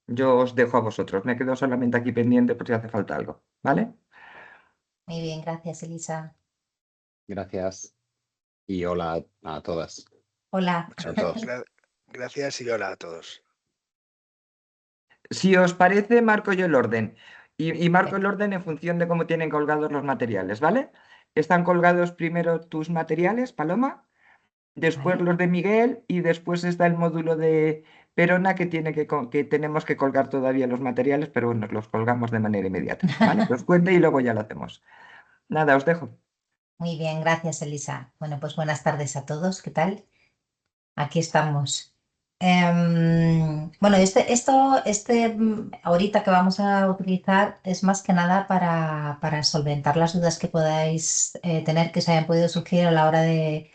Yo os dejo a vosotros. Me quedo solamente aquí pendiente por si hace falta algo, ¿vale? Muy bien, gracias, Elisa. Gracias y hola a todas. Hola. A todos. Gracias y hola a todos. Si os parece, marco yo el orden. Y marco el orden en función de cómo tienen colgados los materiales, ¿vale? Están colgados primero tus materiales, Paloma, después Vale. los de Miguel y después está el módulo de Perona que que tenemos que colgar todavía los materiales, pero bueno, los colgamos de manera inmediata, ¿vale? Que os cuente y luego ya lo hacemos. Nada, os dejo. Muy bien, gracias, Elisa. Bueno, pues buenas tardes a todos. ¿Qué tal? Aquí estamos. Bueno, ahorita que vamos a utilizar es más que nada para solventar las dudas que podáis tener, que se hayan podido surgir a la hora de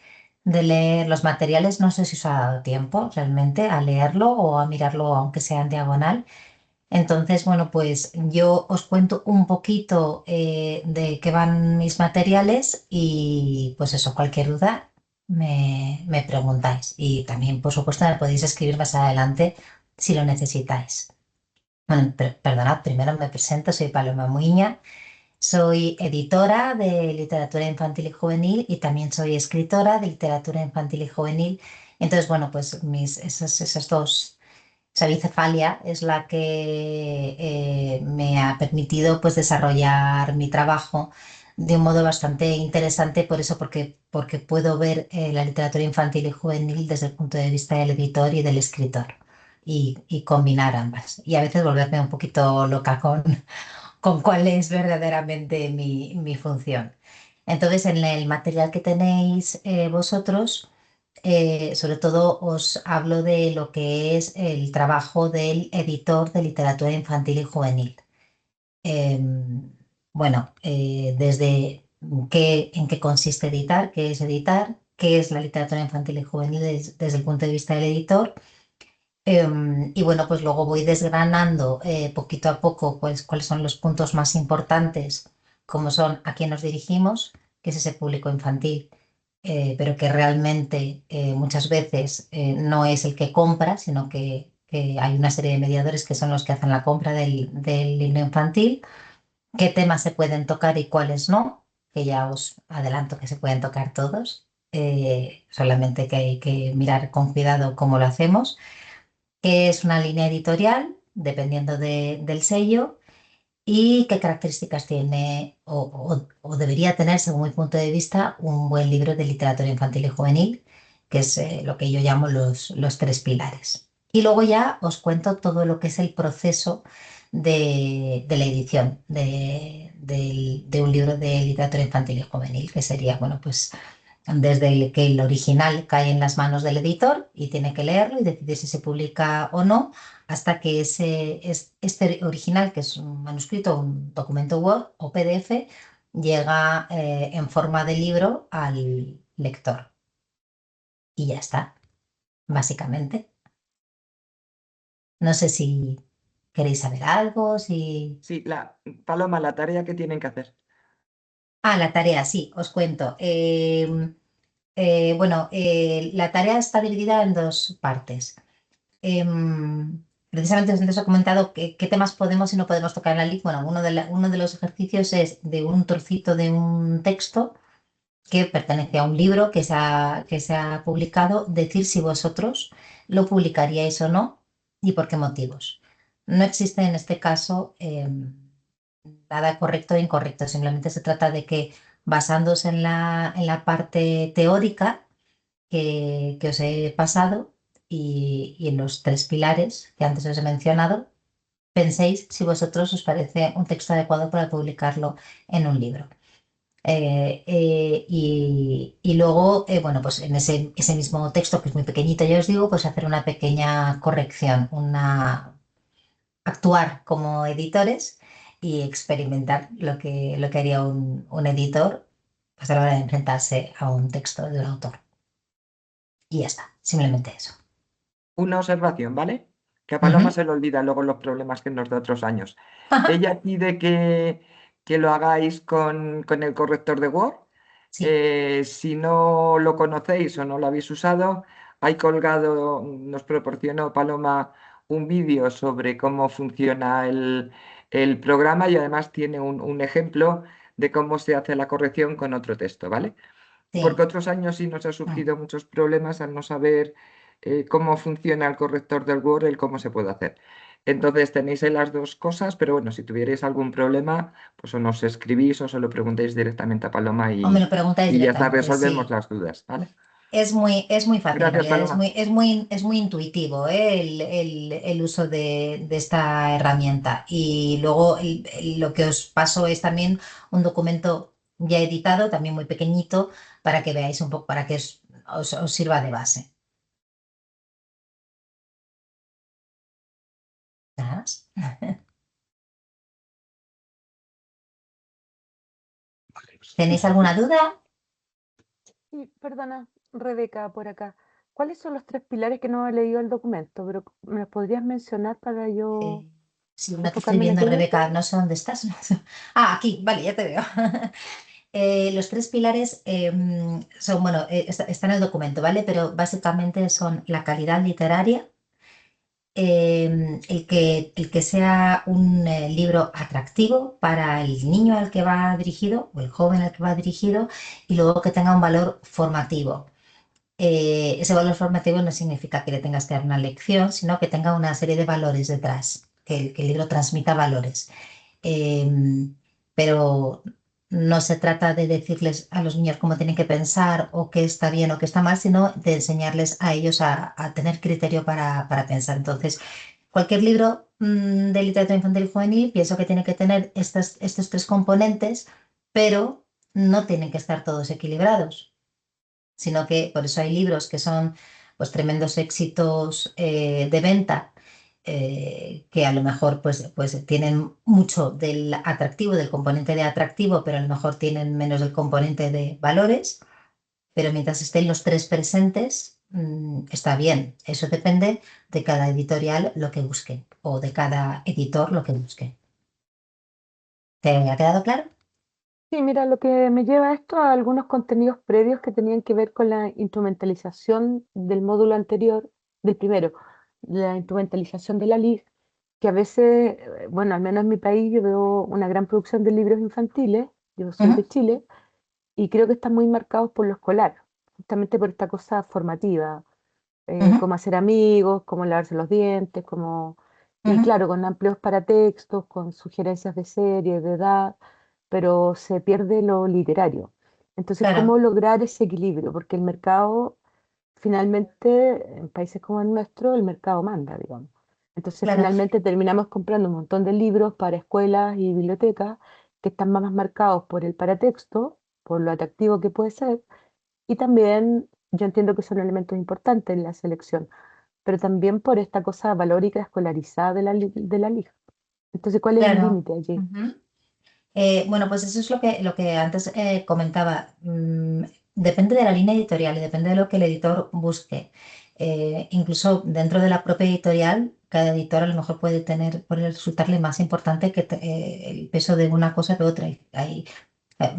leer los materiales. No sé si os ha dado tiempo realmente a leerlo o a mirarlo, aunque sea en diagonal. Entonces, bueno, pues yo os cuento un poquito de qué van mis materiales y pues eso, cualquier duda me preguntáis. Y también, por supuesto, me podéis escribir más adelante si lo necesitáis. Bueno, perdonad, primero me presento, soy Paloma Muiña, soy editora de literatura infantil y juvenil y también soy escritora de literatura infantil y juvenil. Entonces, bueno, pues esas dos. Esa bicefalia es la que me ha permitido pues, desarrollar mi trabajo de un modo bastante interesante, por eso, porque puedo ver la literatura infantil y juvenil desde el punto de vista del editor y del escritor y combinar ambas. Y a veces volverme un poquito loca con cuál es verdaderamente mi función. Entonces, en el material que tenéis vosotros, sobre todo os hablo de lo que es el trabajo del editor de literatura infantil y juvenil. Bueno, desde en qué consiste editar, qué es la literatura infantil y juvenil desde el punto de vista del editor. Y bueno, pues luego voy desgranando poquito a poco pues, cuáles son los puntos más importantes, como son a quién nos dirigimos, que es ese público infantil, pero que realmente muchas veces no es el que compra, sino que hay una serie de mediadores que son los que hacen la compra del libro infantil, qué temas se pueden tocar y cuáles no, que ya os adelanto que se pueden tocar todos, solamente que hay que mirar con cuidado cómo lo hacemos, qué es una línea editorial, dependiendo del sello, y qué características tiene o debería tener, según mi punto de vista, un buen libro de literatura infantil y juvenil, que es lo que yo llamo los tres pilares. Y luego ya os cuento todo lo que es el proceso de la edición de un libro de literatura infantil y juvenil, que sería, bueno, pues desde que el original cae en las manos del editor y tiene que leerlo y decidir si se publica o no, hasta que este original, que es un manuscrito, un documento Word o PDF, llega en forma de libro al lector. Y ya está, básicamente. No sé si queréis saber algo, si... Sí, Paloma, la tarea que tienen que hacer. Ah, la tarea, sí, os cuento. Bueno, la tarea está dividida en dos partes. Precisamente antes os he comentado qué temas podemos y no podemos tocar en la LIC. Bueno, uno de los ejercicios es de un trocito de un texto que pertenece a un libro que se ha publicado, decir si vosotros lo publicaríais o no y por qué motivos. No existe en este caso nada correcto e incorrecto, simplemente se trata de que basándose en la parte teórica que os he pasado y en los tres pilares que antes os he mencionado, penséis si vosotros os parece un texto adecuado para publicarlo en un libro. Y luego, bueno, pues en ese mismo texto, que es muy pequeñito, ya os digo, pues hacer una pequeña corrección, actuar como editores y experimentar lo que haría un editor pues a la hora de enfrentarse a un texto de un autor. Y ya está, simplemente eso. Una observación, ¿vale? Que a Paloma Ujú. se le olvida luego los problemas que nos da otros años. Ella pide que lo hagáis con el corrector de Word. Sí, Si no lo conocéis o no lo habéis usado, hay colgado, nos proporcionó Paloma un vídeo sobre cómo funciona el programa y además tiene un ejemplo de cómo se hace la corrección con otro texto, ¿vale? Porque Sí. otros años sí nos ha Mm. surgido muchos problemas al no saber cómo funciona el corrector del Word, el cómo se puede hacer. Entonces tenéis ahí las dos cosas, pero bueno, si tuvierais algún problema, pues o nos escribís o se lo preguntáis directamente a Paloma O me lo preguntáis y ya está, directamente, resolvemos sí. las dudas, ¿vale? Es muy fácil, en Gracias, realidad Paloma. es muy intuitivo, ¿eh? El uso de esta herramienta. Y luego lo que os paso es también un documento ya editado, también muy pequeñito, para que veáis un poco, para que os sirva de base. Nada más. Vale, pues ¿Tenéis muchas alguna gracias. duda? Y perdona, Rebeca, por acá. ¿Cuáles son los tres pilares que no he leído el documento? Pero ¿me los podrías mencionar para yo Sí, no te estoy enfocarme en viendo, aquello? Rebeca, no sé dónde estás. Ah, aquí, vale, ya te veo. Los tres pilares son, bueno, está en el documento, ¿vale? Pero básicamente son la calidad literaria, el que sea un libro atractivo para el niño al que va dirigido o el joven al que va dirigido y luego que tenga un valor formativo. Ese valor formativo no significa que le tengas que dar una lección, sino que tenga una serie de valores detrás, que el libro transmita valores. Em, pero no se trata de decirles a los niños cómo tienen que pensar o qué está bien o qué está mal, sino de enseñarles a ellos a tener criterio para pensar. Entonces, cualquier libro de literatura infantil y juvenil pienso que tiene que tener estos tres componentes, pero no tienen que estar todos equilibrados, sino que por eso hay libros que son pues tremendos éxitos de venta, que a lo mejor pues tienen mucho del atractivo, del componente de atractivo, pero a lo mejor tienen menos del componente de valores, pero mientras estén los tres presentes, está bien. Eso depende de cada editorial lo que busque o de cada editor lo que busque. ¿Te ha quedado claro? Sí, mira, lo que me lleva a esto a algunos contenidos previos que tenían que ver con la instrumentalización del módulo anterior, del primero, la instrumentalización de la LIG, que a veces, bueno, al menos en mi país yo veo una gran producción de libros infantiles, yo soy Ujú, de Chile, y creo que están muy marcados por lo escolar, justamente por esta cosa formativa, ujú, cómo hacer amigos, cómo lavarse los dientes, y ujú. claro, con amplios paratextos, con sugerencias de series, de edad, pero se pierde lo literario. Entonces, ¿cómo Claro, lograr ese equilibrio? Porque el mercado, finalmente, en países como el nuestro, el mercado manda, digamos. Entonces, claro. finalmente terminamos comprando un montón de libros para escuelas y bibliotecas que están más marcados por el paratexto, por lo atractivo que puede ser, y también yo entiendo que son elementos importantes en la selección, pero también por esta cosa valórica escolarizada de la liga. Entonces, ¿cuál es el Claro. límite allí? Ujú. Bueno, pues eso es lo que antes comentaba. Depende de la línea editorial y depende de lo que el editor busque. Incluso dentro de la propia editorial, cada editor a lo mejor puede resultarle más importante el peso de una cosa que otra.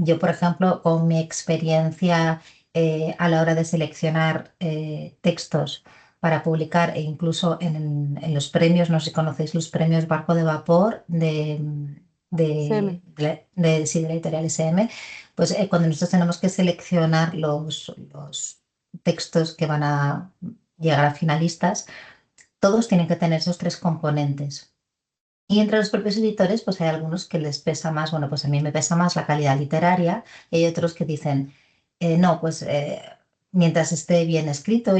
Yo, por ejemplo, con mi experiencia a la hora de seleccionar textos para publicar e incluso en los premios, no sé si conocéis los premios Barco de Vapor CM. sí, de la editorial SM, pues cuando nosotros tenemos que seleccionar los textos que van a llegar a finalistas, todos tienen que tener esos tres componentes. Y entre los propios editores, pues hay algunos que les pesa más, bueno, pues a mí me pesa más la calidad literaria y hay otros que dicen, no, pues mientras esté bien escrito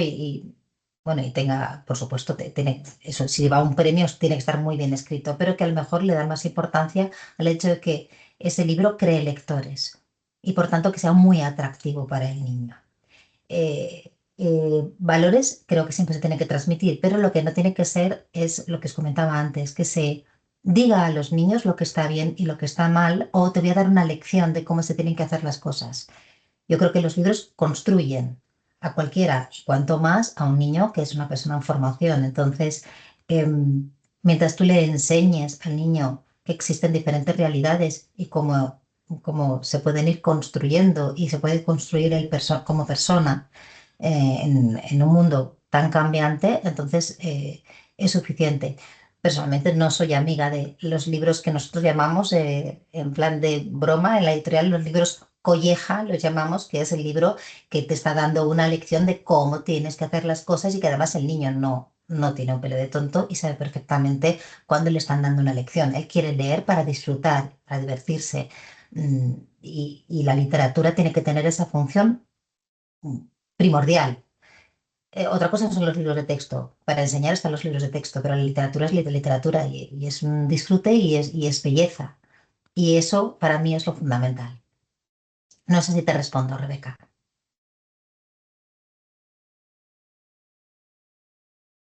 bueno, y tenga, por supuesto, tiene, eso, si va a un premio, tiene que estar muy bien escrito, pero que a lo mejor le dan más importancia al hecho de que ese libro cree lectores y por tanto que sea muy atractivo para el niño. Valores creo que siempre se tiene que transmitir, pero lo que no tiene que ser es lo que os comentaba antes, que se diga a los niños lo que está bien y lo que está mal, o te voy a dar una lección de cómo se tienen que hacer las cosas. Yo creo que los libros construyen a cualquiera, y cuanto más a un niño que es una persona en formación. Entonces, mientras tú le enseñes al niño que existen diferentes realidades y cómo se pueden ir construyendo y se puede construir como persona en un mundo tan cambiante, entonces es suficiente. Personalmente no soy amiga de los libros que nosotros llamamos, en plan de broma, en la editorial, los libros colleja, los llamamos, que es el libro que te está dando una lección de cómo tienes que hacer las cosas y que además el niño no tiene un pelo de tonto y sabe perfectamente cuándo le están dando una lección. Él quiere leer para disfrutar, para divertirse. Y la literatura tiene que tener esa función mm, primordial. Otra cosa son los libros de texto. Para enseñar están los libros de texto, pero la literatura es literatura y es un disfrute y es belleza. Y eso para mí es lo fundamental. No sé si te respondo, Rebeca.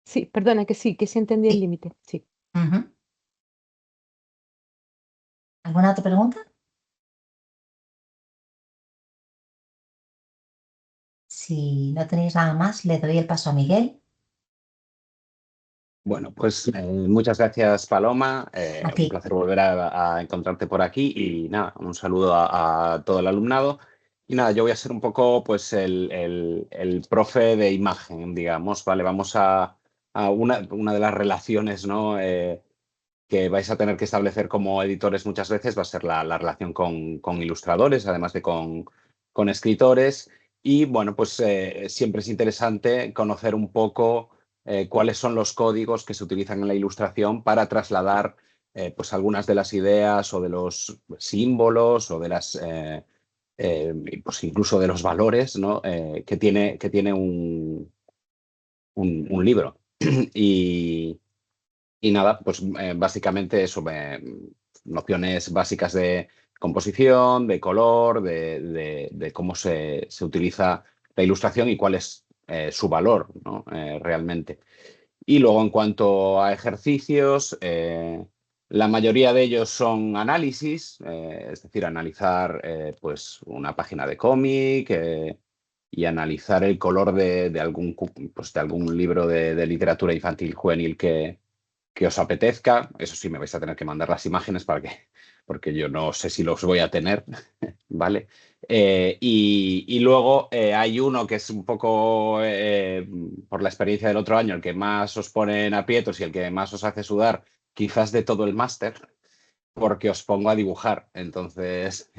Sí, perdona, que sí entendí el Sí. límite. Sí. Ujú. ¿Alguna otra pregunta? Si no tenéis nada más, le doy el paso a Miguel. Bueno, pues muchas gracias, Paloma. A Un ti. placer volver a encontrarte por aquí y nada, un saludo a todo el alumnado. Y nada, yo voy a ser un poco pues el profe de imagen, digamos, ¿vale? Vamos a una de las relaciones, ¿no? Que vais a tener que establecer como editores muchas veces va a ser la relación con ilustradores, además de con escritores. Y bueno, pues siempre es interesante conocer un poco cuáles son los códigos que se utilizan en la ilustración para trasladar pues algunas de las ideas o de los símbolos o de las pues incluso de los valores, ¿no? Que tiene un libro. Y, y nada, pues básicamente eso, nociones básicas de composición, de color, de cómo se utiliza la ilustración y cuál es su valor, ¿no? Realmente. Y luego en cuanto a ejercicios, la mayoría de ellos son análisis, es decir, analizar pues una página de cómic y analizar el color pues de algún libro de literatura infantil juvenil que os apetezca. Eso sí, me vais a tener que mandar las imágenes porque yo no sé si los voy a tener, ¿vale? Y luego hay uno que es un poco, por la experiencia del otro año, el que más os pone en aprietos y el que más os hace sudar, quizás de todo el máster, porque os pongo a dibujar. Entonces,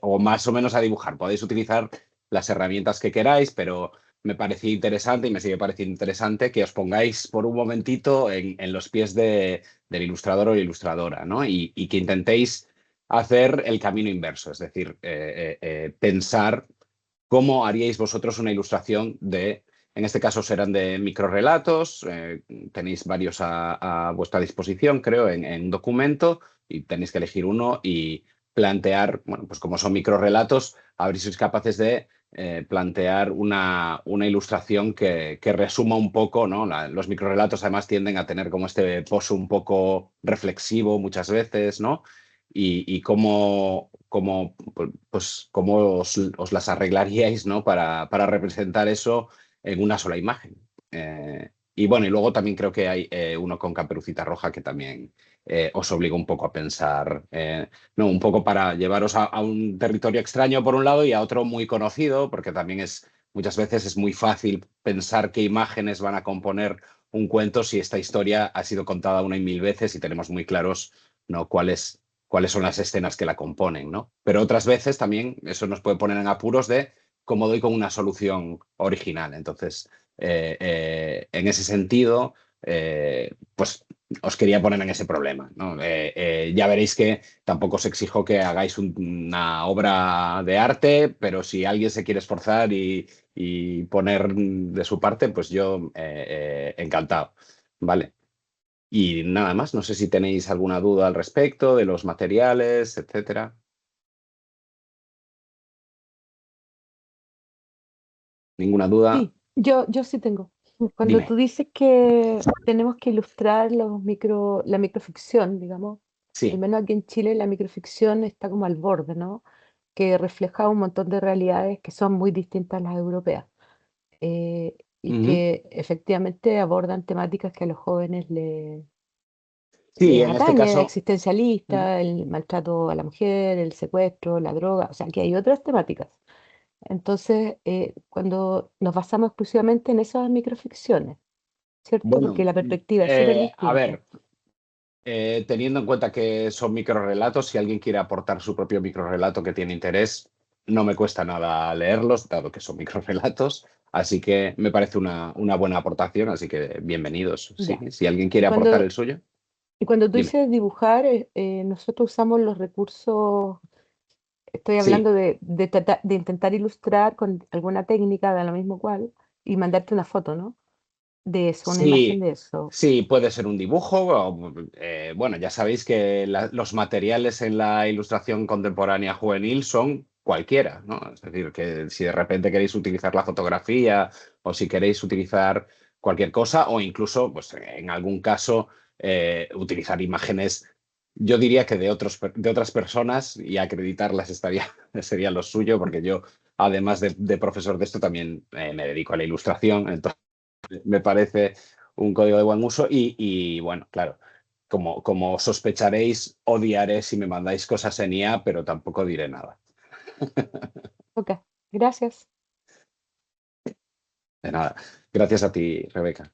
o más o menos a dibujar. Podéis utilizar las herramientas que queráis, pero me parecía interesante y me sigue pareciendo interesante que os pongáis por un momentito en los pies del ilustrador o la ilustradora, ¿no? Y que intentéis hacer el camino inverso, es decir, pensar cómo haríais vosotros una ilustración en este caso serán de microrelatos, tenéis varios a vuestra disposición, creo, en un documento y tenéis que elegir uno y plantear, bueno, pues como son microrelatos, a ver si sois capaces de plantear una ilustración que resuma un poco, ¿no? Los microrelatos además tienden a tener como este pozo un poco reflexivo muchas veces, ¿no? Y cómo os las arreglaríais, ¿no? Para representar eso en una sola imagen. Y bueno, y luego también creo que hay uno con Caperucita Roja que también os obliga un poco a pensar, no, un poco para llevaros a un territorio extraño por un lado y a otro muy conocido, porque también muchas veces es muy fácil pensar qué imágenes van a componer un cuento si esta historia ha sido contada una y mil veces y tenemos muy claros, ¿no? cuáles son las escenas que la componen, ¿no? Pero otras veces también eso nos puede poner en apuros de cómo doy con una solución original. Entonces, en ese sentido, pues os quería poner en ese problema, ¿no? Ya veréis que tampoco os exijo que hagáis una obra de arte, pero si alguien se quiere esforzar y poner de su parte, pues yo encantado, ¿vale? Y nada más, no sé si tenéis alguna duda al respecto de los materiales, etcétera. ¿Ninguna duda? Sí, yo sí tengo. Cuando tú Dime. dices que tenemos que ilustrar la microficción, digamos, al Sí. menos aquí en Chile la microficción está como al borde, ¿no? Que refleja un montón de realidades que son muy distintas a las europeas, y Ujú. que efectivamente abordan temáticas que a los jóvenes Sí, les en este atañen, caso. Ujú. existencialista, el maltrato a la mujer, el secuestro, la droga, o sea, que hay otras temáticas. Entonces, cuando nos basamos exclusivamente en esas microficciones, ¿cierto? Bueno, Porque la perspectiva es súper a distinta. ver, teniendo en cuenta que son microrrelatos, si alguien quiere aportar su propio microrrelato que tiene interés, no me cuesta nada leerlos, dado que son microrrelatos. Así que me parece una buena aportación, así que bienvenidos. Sí, Ya. si alguien Y quiere aportar cuando, el suyo, y cuando tú dime. dices dibujar, nosotros usamos los recursos, estoy Sí, hablando de intentar ilustrar con alguna técnica, da lo mismo cual, y mandarte una foto, ¿no? De eso, una imagen sí, de eso. sí, puede ser un dibujo. Bueno, ya sabéis que los materiales en la ilustración contemporánea juvenil son cualquiera, ¿no? Es decir, que si de repente queréis utilizar la fotografía o si queréis utilizar cualquier cosa o incluso, pues en algún caso, utilizar imágenes, yo diría que de otras personas y acreditarlas sería lo suyo, porque yo, además de profesor de esto, también me dedico a la ilustración. Entonces, me parece un código de buen uso y bueno, claro, como sospecharéis, odiaré si me mandáis cosas en IA, pero tampoco diré nada. Ok, gracias. De nada. Gracias a ti, Rebeca.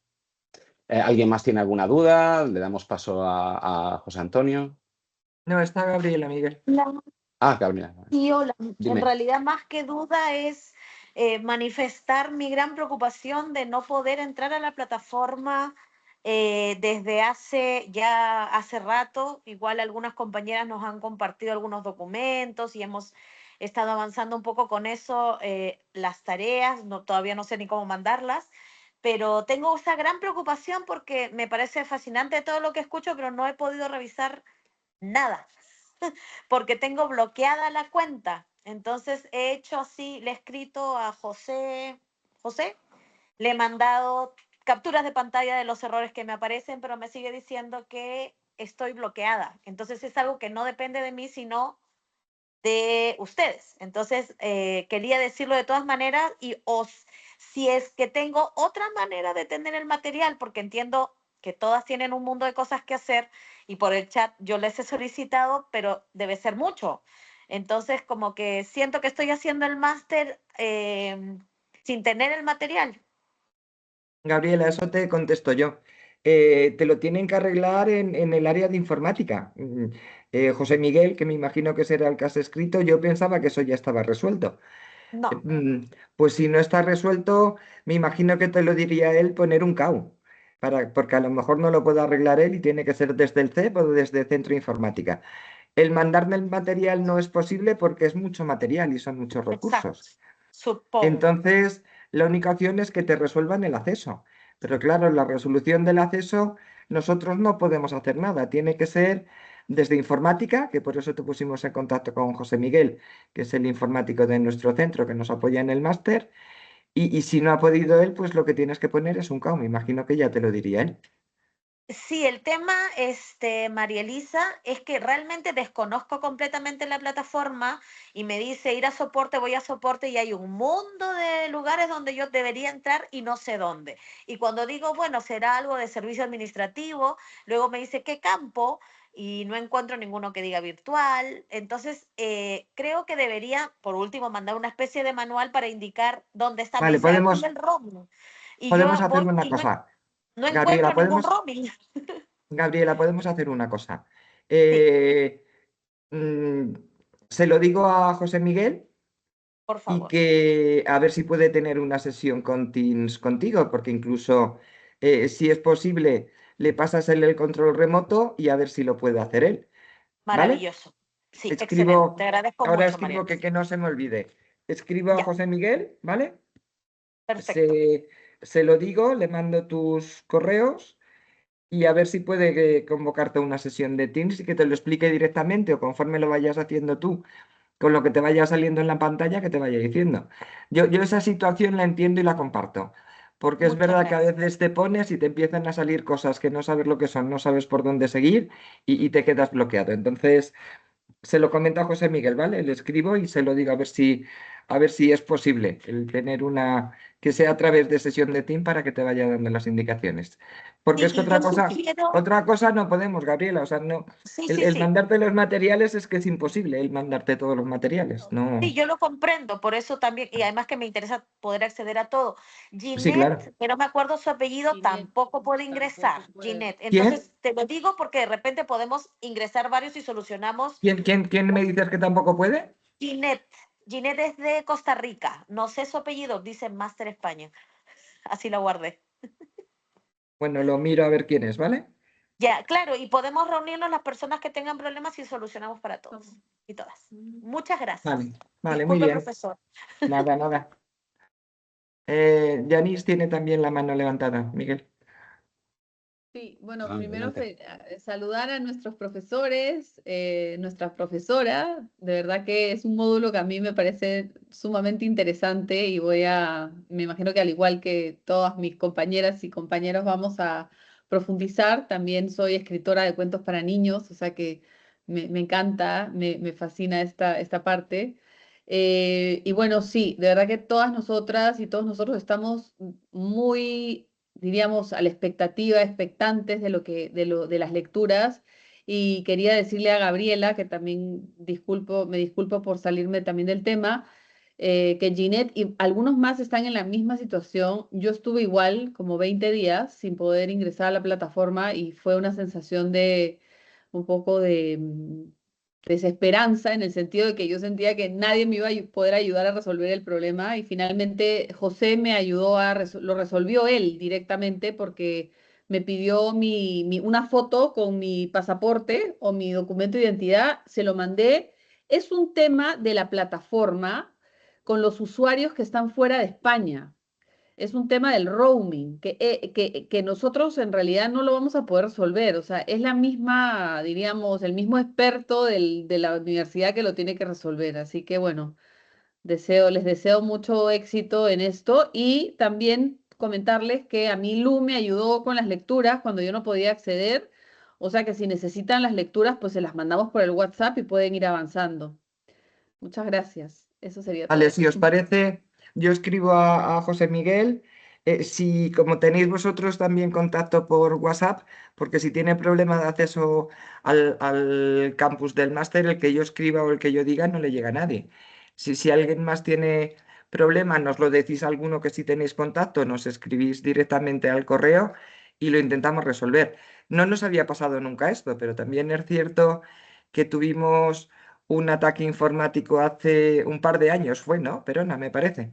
¿Alguien más tiene alguna duda? Le damos paso a José Antonio. No, está Gabriela, Miguel. Ah, Gabriela. Sí, hola. En Dime. realidad, más que duda es manifestar mi gran preocupación de no poder entrar a la plataforma desde hace rato. Igual algunas compañeras nos han compartido algunos documentos y hemos estado avanzando un poco con eso, las tareas, todavía no sé ni cómo mandarlas, pero tengo esa gran preocupación porque me parece fascinante todo lo que escucho, pero no he podido revisar nada porque tengo bloqueada la cuenta. Entonces he hecho así, le he escrito a José, le he mandado capturas de pantalla de los errores que me aparecen, pero me sigue diciendo que estoy bloqueada. Entonces es algo que no depende de mí, sino de ustedes. Entonces quería decirlo de todas maneras si es que tengo otra manera de tener el material, porque entiendo que todas tienen un mundo de cosas que hacer y por el chat yo les he solicitado, pero debe ser mucho. Entonces como que siento que estoy haciendo el máster sin tener el material. Gabriela, eso te contesto yo. Te lo tienen que arreglar en el área de informática. José Miguel, que me imagino que será el que has escrito, yo pensaba que eso ya estaba resuelto. Eh, No, mm, Pues si no está resuelto, me imagino que te lo diría él poner un CAU, porque a lo mejor no lo puede arreglar él y tiene que ser desde el CEP o desde Centro de Informática. El mandarme el material no es posible porque es mucho material y son muchos exacto, recursos. supongo. Entonces, la única opción es que te resuelvan el acceso. Pero claro, la resolución del acceso, nosotros no podemos hacer nada. Tiene que ser desde informática, que por eso te pusimos en contacto con José Miguel, que es el informático de nuestro centro que nos apoya en el máster. Y si no ha podido él, pues lo que tienes que poner es un CAU. Me imagino que ya te lo diría él. Sí, el tema, María Elisa, es que realmente desconozco completamente la plataforma y me dice ir a soporte, voy a soporte y hay un mundo de lugares donde yo debería entrar y no sé dónde. Y cuando digo, bueno, será algo de servicio administrativo, luego me dice qué campo y no encuentro ninguno que diga virtual. Entonces, creo que debería, por último, mandar una especie de manual para indicar dónde está. Me Vale, dice, aquí el roaming. Y podemos yo hacer voy una y cosa. no encuentro Gabriela, ningún podemos, roaming. Gabriela, podemos hacer una cosa. Sí. Eh, mm, Se lo digo a José Miguel Por y favor. que a ver si puede tener una sesión con Teams contigo, porque incluso si es posible, le pasas él el control remoto y a ver si lo puede hacer él. ¿Vale? Maravilloso. Sí, excelente. Escribo, Te agradezco ahora mucho, María escribo Luisa. que no se me olvide. Escribo a Ya, José Miguel, ¿vale? perfecto. Se, Se lo digo, le mando tus correos y a ver si puede convocarte a una sesión de Teams y que te lo explique directamente o conforme lo vayas haciendo tú, con lo que te vaya saliendo en la pantalla, que te vaya diciendo. Yo esa situación la entiendo y la comparto, porque es Muchas verdad que a gracias. veces te pones y te empiezan a salir cosas que no sabes lo que son, no sabes por dónde seguir y te quedas bloqueado. Entonces, se lo comento a José Miguel, ¿vale? Le escribo y se lo digo a ver si es posible el tener una que sea a través de sesión de Team para que te vaya dando las indicaciones. Porque es que Y yo sugiero, otra cosa no podemos, Gabriela. O sea, no, sí, el mandarte los materiales es que es imposible el mandarte todos los materiales. No. sí, yo lo comprendo, por eso también, y además que me interesa poder acceder a todo. Sí, claro. Ginette, que no me acuerdo su apellido, Ginette tampoco puede tampoco ingresar. puede. Ginette. ¿Quién? Entonces, te lo digo porque de repente podemos ingresar varios y solucionamos. ¿Quién me dices que tampoco puede? Ginette. Ginette es de Costa Rica. No sé su apellido, dice Master España. Así la guardé. Bueno, lo miro a ver quién es, ¿vale? Ya, claro, y podemos reunirnos las personas que tengan problemas y solucionamos para todos y todas. Muchas gracias. Vale, muy Disculpe, bien. profesor. Nada. Yanis tiene también la mano levantada, Miguel. Sí, bueno, Ah, primero adelante. saludar a nuestros profesores, nuestra profesora, de verdad que es un módulo que a mí me parece sumamente interesante y me imagino que al igual que todas mis compañeras y compañeros vamos a profundizar. También soy escritora de cuentos para niños, o sea que me encanta, me fascina esta parte. Y bueno, sí, de verdad que todas nosotras y todos nosotros estamos muy, diríamos, a la expectativa, expectantes de las lecturas. Y quería decirle a Gabriela, que también me disculpo por salirme también del tema, que Ginette y algunos más están en la misma situación. Yo estuve igual, como 20 días, sin poder ingresar a la plataforma y fue una sensación de un poco de desesperanza, en el sentido de que yo sentía que nadie me iba a poder ayudar a resolver el problema, y finalmente José me ayudó lo resolvió él directamente, porque me pidió una foto con mi pasaporte o mi documento de identidad, se lo mandé. Es un tema de la plataforma con los usuarios que están fuera de España. Es un tema del roaming, que nosotros en realidad no lo vamos a poder resolver. O sea, es la misma, diríamos, el mismo experto de la universidad que lo tiene que resolver. Así que bueno, les deseo mucho éxito en esto, y también comentarles que a mí Lu me ayudó con las lecturas cuando yo no podía acceder. O sea que si necesitan las lecturas, pues se las mandamos por el WhatsApp y pueden ir avanzando. Muchas gracias. Eso sería Vale, todo. si os parece, yo escribo a José Miguel. Si como tenéis vosotros también contacto por WhatsApp, porque si tiene problema de acceso al campus del máster, el que yo escriba o el que yo diga no le llega a nadie. Si alguien más tiene problema, nos lo decís a alguno que si tenéis contacto, nos escribís directamente al correo y lo intentamos resolver. No nos había pasado nunca esto, pero también es cierto que tuvimos un ataque informático hace un par de años, fue, ¿no? Perona, me parece.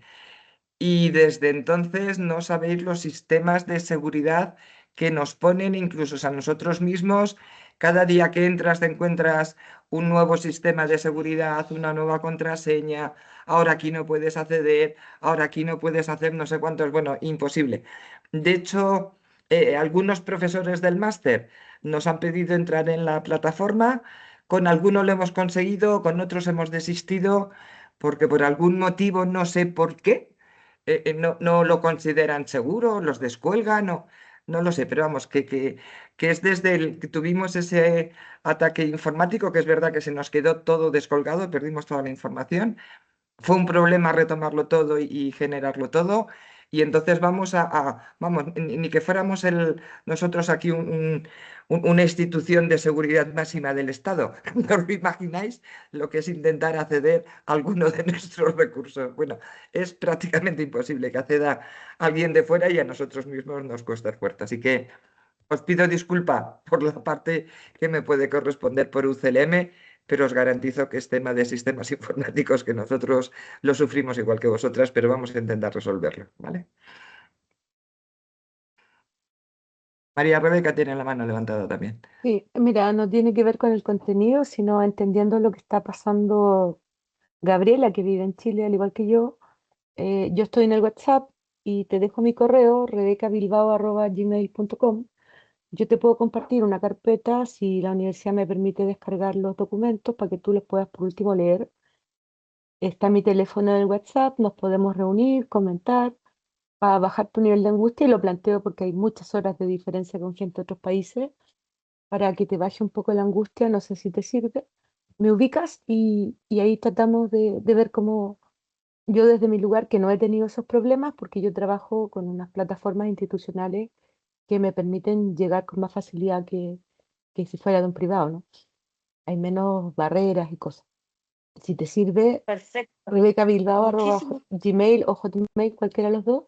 Y desde entonces no sabéis los sistemas de seguridad que nos ponen incluso a nosotros mismos. Cada día que entras te encuentras un nuevo sistema de seguridad, una nueva contraseña. Ahora aquí no puedes acceder, ahora aquí no puedes hacer no sé cuántos. Bueno, imposible. De hecho, algunos profesores del máster nos han pedido entrar en la plataforma. Con algunos lo hemos conseguido, con otros hemos desistido, porque por algún motivo, no sé por qué, no lo consideran seguro, los descuelgan, no lo sé, pero vamos, que es desde el que tuvimos ese ataque informático, que es verdad que se nos quedó todo descolgado, perdimos toda la información. Fue un problema retomarlo todo y generarlo todo. Y entonces vamos, ni que fuéramos nosotros aquí una institución de seguridad máxima del Estado. ¿No os lo imagináis lo que es intentar acceder a alguno de nuestros recursos? Bueno, es prácticamente imposible que acceda alguien de fuera, y a nosotros mismos nos cuesta esfuerzo. Así que os pido disculpa por la parte que me puede corresponder por UCLM, pero os garantizo que es tema de sistemas informáticos, que nosotros lo sufrimos igual que vosotras, pero vamos a intentar resolverlo, ¿vale? María Rebeca tiene la mano levantada también. Sí, mira, no tiene que ver con el contenido, sino entendiendo lo que está pasando Gabriela, que vive en Chile, al igual que yo. Yo estoy en el WhatsApp y te dejo mi correo, rebecabilbao@gmail.com. Yo te puedo compartir una carpeta si la universidad me permite descargar los documentos para que tú los puedas por último leer. Está mi teléfono en el WhatsApp, nos podemos reunir, comentar, para bajar tu nivel de angustia, y lo planteo porque hay muchas horas de diferencia con gente de otros países, para que te baje un poco la angustia, no sé si te sirve. Me ubicas y ahí tratamos de ver yo desde mi lugar que no he tenido esos problemas porque yo trabajo con unas plataformas institucionales que me permiten llegar con más facilidad que si fuera de un privado, ¿no? Hay menos barreras y cosas. Si te sirve, Perfecto. Muchísimas rebecabilbao@gmail o hotmail, cualquiera de los dos,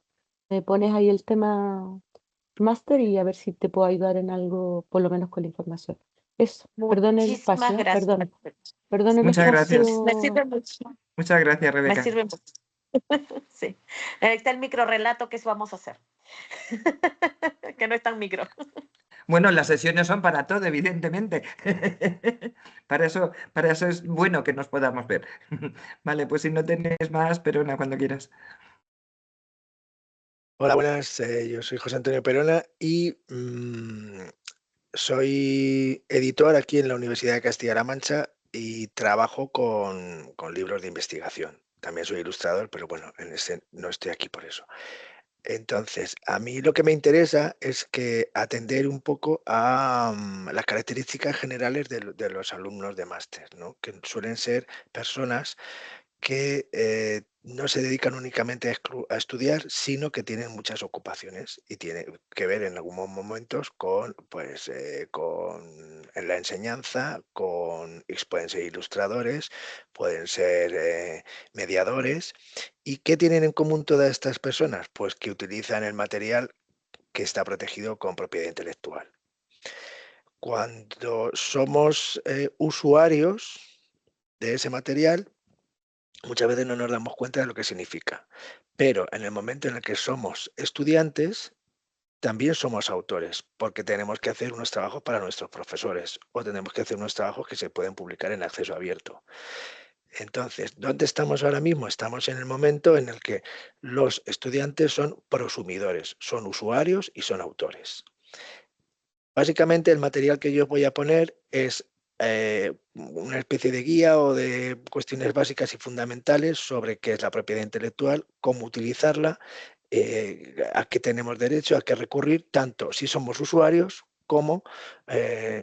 me pones ahí el tema máster y a ver si te puedo ayudar en algo, por lo menos con la información. Eso, perdón el muchísimas espacio, gracias. perdón el Muchas gracias. Me espacio. sirve mucho. Muchas gracias, Me Rebeca. sirve mucho. Sí. Ahí está el micro relato que vamos a hacer. Que no es tan micro. Bueno, las sesiones son para todo, evidentemente. Para eso es bueno que nos podamos ver. Vale, pues si no tenéis más, Perona, cuando quieras. Hola, buenas. Yo soy José Antonio Perona y soy editor aquí en la Universidad de Castilla-La Mancha y trabajo con libros de investigación. También soy ilustrador, pero bueno, no estoy aquí por eso. Entonces, a mí lo que me interesa es que atender un poco a las características generales de los alumnos de máster, ¿no? Que suelen ser personas que no se dedican únicamente a estudiar, sino que tienen muchas ocupaciones y tiene que ver en algunos momentos con, pues, en la enseñanza, pueden ser ilustradores, pueden ser mediadores. ¿Y qué tienen en común todas estas personas? Pues que utilizan el material que está protegido con propiedad intelectual. Cuando somos usuarios de ese material, muchas veces no nos damos cuenta de lo que significa, pero en el momento en el que somos estudiantes, también somos autores, porque tenemos que hacer unos trabajos para nuestros profesores o tenemos que hacer unos trabajos que se pueden publicar en acceso abierto. Entonces, ¿dónde estamos ahora mismo? Estamos en el momento en el que los estudiantes son prosumidores, son usuarios y son autores. Básicamente el material que yo voy a poner es una especie de guía o de cuestiones básicas y fundamentales sobre qué es la propiedad intelectual, cómo utilizarla, a qué tenemos derecho, a qué recurrir, tanto si somos usuarios como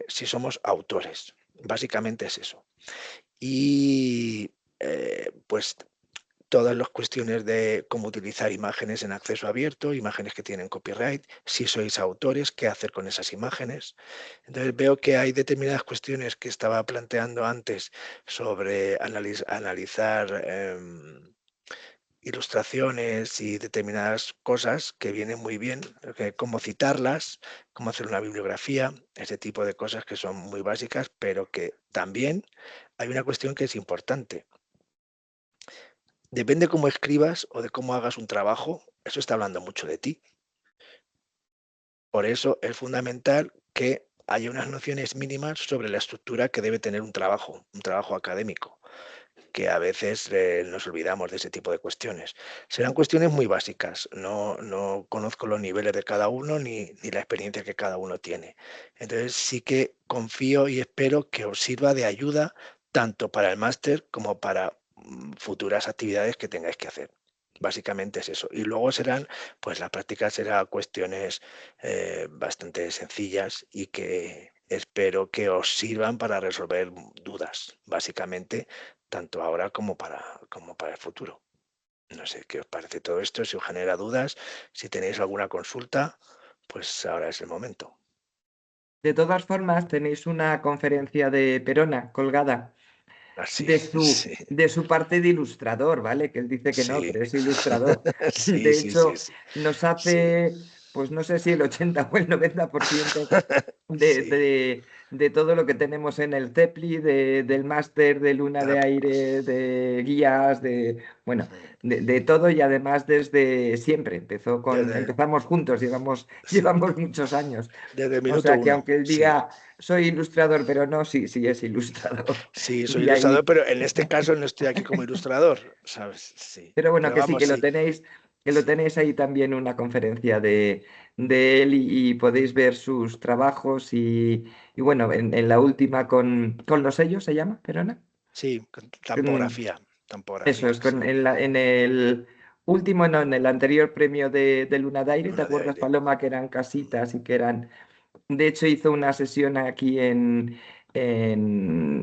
si somos autores. Básicamente es eso. Y pues todas las cuestiones de cómo utilizar imágenes en acceso abierto, imágenes que tienen copyright, si sois autores, qué hacer con esas imágenes. Entonces veo que hay determinadas cuestiones que estaba planteando antes sobre analizar ilustraciones y determinadas cosas que vienen muy bien, cómo citarlas, cómo hacer una bibliografía, ese tipo de cosas que son muy básicas, pero que también hay una cuestión que es importante. Depende cómo escribas o de cómo hagas un trabajo, eso está hablando mucho de ti. Por eso es fundamental que haya unas nociones mínimas sobre la estructura que debe tener un trabajo académico, que a veces nos olvidamos de ese tipo de cuestiones. Serán cuestiones muy básicas, no conozco los niveles de cada uno ni la experiencia que cada uno tiene. Entonces sí que confío y espero que os sirva de ayuda tanto para el máster como para futuras actividades que tengáis que hacer. Básicamente es eso. Y luego pues la práctica será cuestiones bastante sencillas y que espero que os sirvan para resolver dudas, básicamente, tanto ahora como para el futuro. No sé qué os parece todo esto, si os genera dudas, si tenéis alguna consulta, pues ahora es el momento. De todas formas, tenéis una conferencia de Perona colgada Así, sí, de su parte de ilustrador, ¿vale? Que él dice que no, sí, pero es ilustrador. sí, De sí, sí, hecho, sí, nos sí, hace, pues no sé si el 80 o el 90% de, sí, de- de todo lo que tenemos en el CEPLI, del máster de Luna de Aire, de guías, bueno, de todo y además desde siempre. desde, Empezamos juntos, sí, llevamos muchos años. desde el O minuto sea que uno, aunque él sí. diga soy ilustrador, pero no, sí, sí es ilustrador. Sí, soy Y ahí, ilustrador, pero en este caso no estoy aquí como ilustrador, ¿sabes? Sí, pero bueno, pero que sí, vamos, sí, que lo sí, tenéis ahí también una conferencia de él y podéis ver sus trabajos y bueno, en la última con los sellos se llama, Perona. sí, Mm, Eso tampografía, es, sí, en el último, no, en el anterior premio de Luna de Aire, ¿te Luna de acuerdas, aire. Paloma? Que eran casitas y que eran. De hecho, hizo una sesión aquí en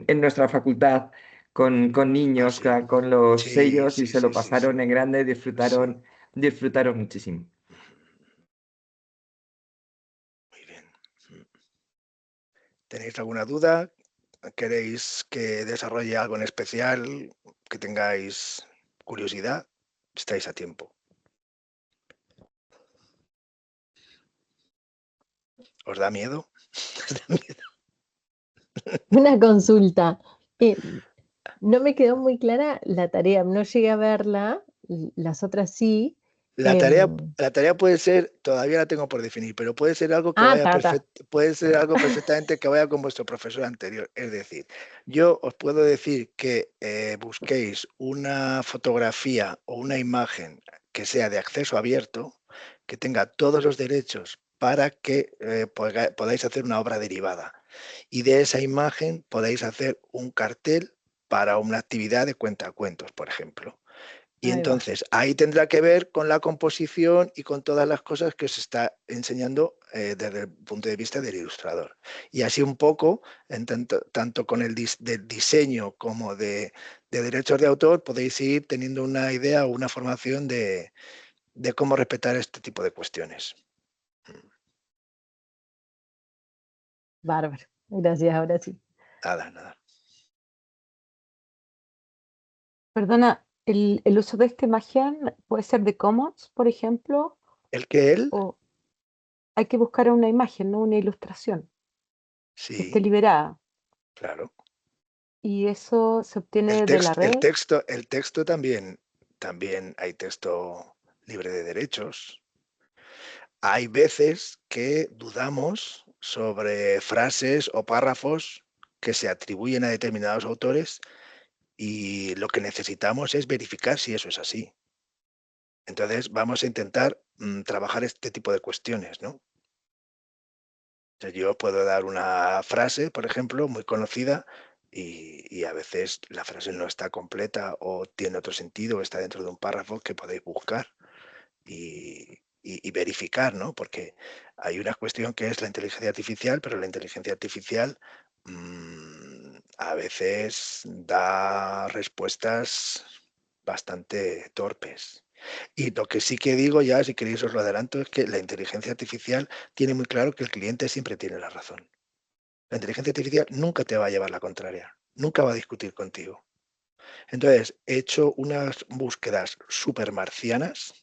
nuestra facultad con niños, sí. con los Sí, sellos y sí, se lo sí, sí, pasaron sí. en grande, disfrutaron muchísimo. Muy bien. ¿Tenéis alguna duda? ¿Queréis que desarrolle algo en especial? ¿Que tengáis curiosidad? Estáis a tiempo. ¿Os da miedo? ¿Os da miedo? Una consulta. No me quedó muy clara la tarea, no llegué a verla, las otras sí. La tarea puede ser, todavía la tengo por definir, pero puede ser algo que vaya puede ser algo perfectamente que vaya con vuestro profesor anterior. Es decir, yo os puedo decir que busquéis una fotografía o una imagen que sea de acceso abierto, que tenga todos los derechos para que podáis hacer una obra derivada. Y de esa imagen podáis hacer un cartel para una actividad de cuentacuentos, por ejemplo. Y Ahí va. entonces ahí tendrá que ver con la composición y con todas las cosas que os está enseñando desde el punto de vista del ilustrador. Y así un poco, tanto con el del diseño como de derechos de autor, podéis ir teniendo una idea o una formación de cómo respetar este tipo de cuestiones. Bárbaro. Gracias, ahora sí. Nada. Perdona, ¿el uso de esta imagen puede ser de Commons, por ejemplo? ¿El que él? ¿O hay que buscar una imagen, no una ilustración, que esté Sí, liberada? claro. ¿Y eso se obtiene de la red? El texto también hay texto libre de derechos. Hay veces que dudamos sobre frases o párrafos que se atribuyen a determinados autores y lo que necesitamos es verificar si eso es así. Entonces vamos a intentar trabajar este tipo de cuestiones, ¿no? Yo puedo dar una frase, por ejemplo, muy conocida y a veces la frase no está completa o tiene otro sentido o está dentro de un párrafo que podéis buscar y verificar, ¿no? Porque hay una cuestión que es la inteligencia artificial, pero la inteligencia artificial a veces da respuestas bastante torpes. Y lo que sí que digo ya, si queréis os lo adelanto, es que la inteligencia artificial tiene muy claro que el cliente siempre tiene la razón. La inteligencia artificial nunca te va a llevar la contraria, nunca va a discutir contigo. Entonces, he hecho unas búsquedas súper marcianas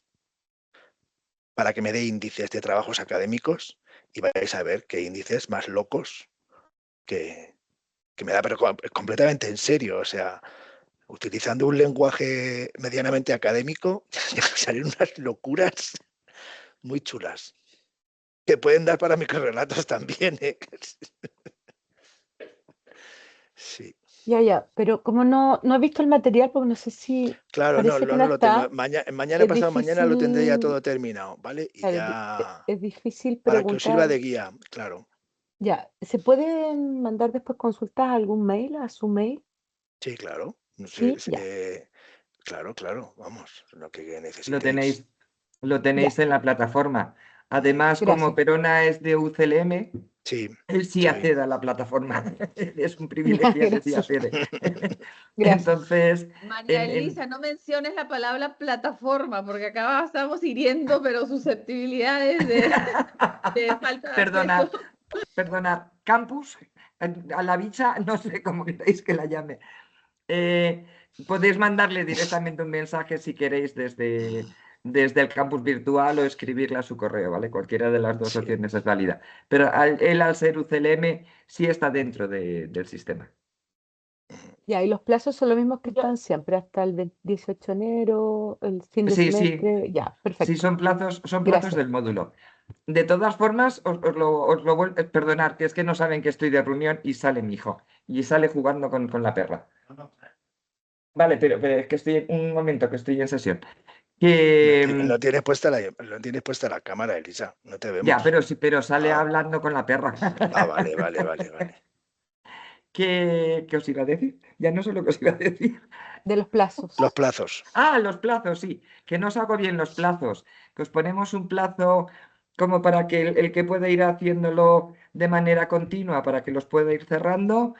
para que me dé índices de trabajos académicos y vais a ver qué índices más locos que me da, pero completamente en serio, o sea, utilizando un lenguaje medianamente académico, salen unas locuras muy chulas, que pueden dar para microrelatos también, ¿eh? Sí. Ya, pero como no he visto el material, porque no sé si Claro, parece que no no lo tengo. está, Mañana es pasado mañana lo tendré ya difícil, todo terminado, ¿vale? Y claro, ya, es difícil para que os sirva preguntar. de guía, claro. Ya, ¿se puede mandar después consultas a algún mail, a su mail? Sí, claro. Sí, ya, Claro, vamos, lo que Lo necesitéis. tenéis en la plataforma. Además, como gracias. Perona es de UCLM, Sí, él sí sí. accede a la plataforma. Es un Ya, privilegiado que sí gracias. accede. Gracias. Entonces, María Elisa, no menciones la palabra plataforma, porque acá estamos hiriendo, pero susceptibilidades de falta de acceso. Perdonad, campus, a la bicha, no sé cómo queréis que la llame. Podéis mandarle directamente un mensaje si queréis desde el campus virtual o escribirle a su correo, ¿vale? Cualquiera de las dos Sí. opciones es válida. Pero él, al ser UCLM, sí está dentro del sistema. Ya, y los plazos son los mismos que están siempre, hasta el 18 de enero, el fin de Sí, semestre. Ya, sí, perfecto. son plazos Gracias. del módulo. De todas formas, os lo vuelvo a perdonar, que es que no saben que estoy de reunión y sale mi hijo. Y sale jugando con la perra. Vale, pero es que estoy un momento, que estoy en sesión. No tienes puesta la cámara, Elisa. No te Ya, vemos. pero sale Ah, hablando con la perra. vale. ¿Qué os iba a decir? Ya no sé lo que os iba a decir. De los plazos. Los plazos. Ah, los plazos, sí. Que no os hago bien los plazos. Que os ponemos un plazo como para que el que pueda ir haciéndolo de manera continua, para que los pueda ir cerrando,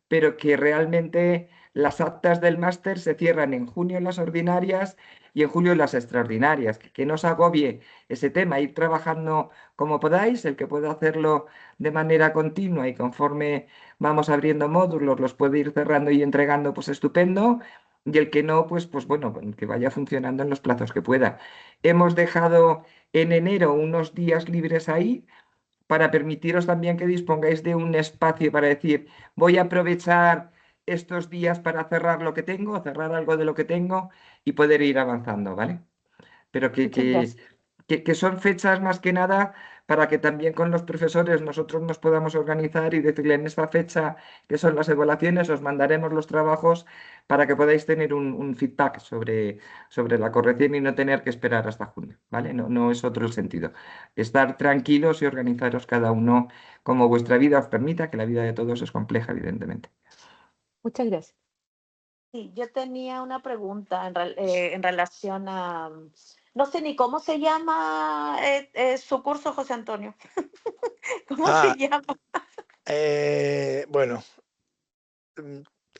pero que realmente las actas del máster se cierran en junio las ordinarias y en julio las extraordinarias. Que no os agobie ese tema, ir trabajando como podáis, el que pueda hacerlo de manera continua y conforme vamos abriendo módulos, los puede ir cerrando y entregando, pues estupendo. Y el que no, pues bueno, que vaya funcionando en los plazos que pueda. Hemos dejado en enero unos días libres ahí para permitiros también que dispongáis de un espacio para decir, voy a aprovechar estos días para cerrar lo que tengo, cerrar algo de lo que tengo y poder ir avanzando, ¿vale? Pero Muchas gracias. que son fechas más que nada para que también con los profesores nosotros nos podamos organizar y decirle en esta fecha, que son las evaluaciones, os mandaremos los trabajos para que podáis tener un feedback sobre la corrección y no tener que esperar hasta junio, ¿vale? No, no es otro el sentido. Estar tranquilos y organizaros cada uno como vuestra vida os permita, que la vida de todos es compleja, evidentemente. Muchas gracias. Sí, yo tenía una pregunta en relación a, no sé ni cómo se llama su curso, José Antonio. ¿Cómo Ah, se llama? bueno,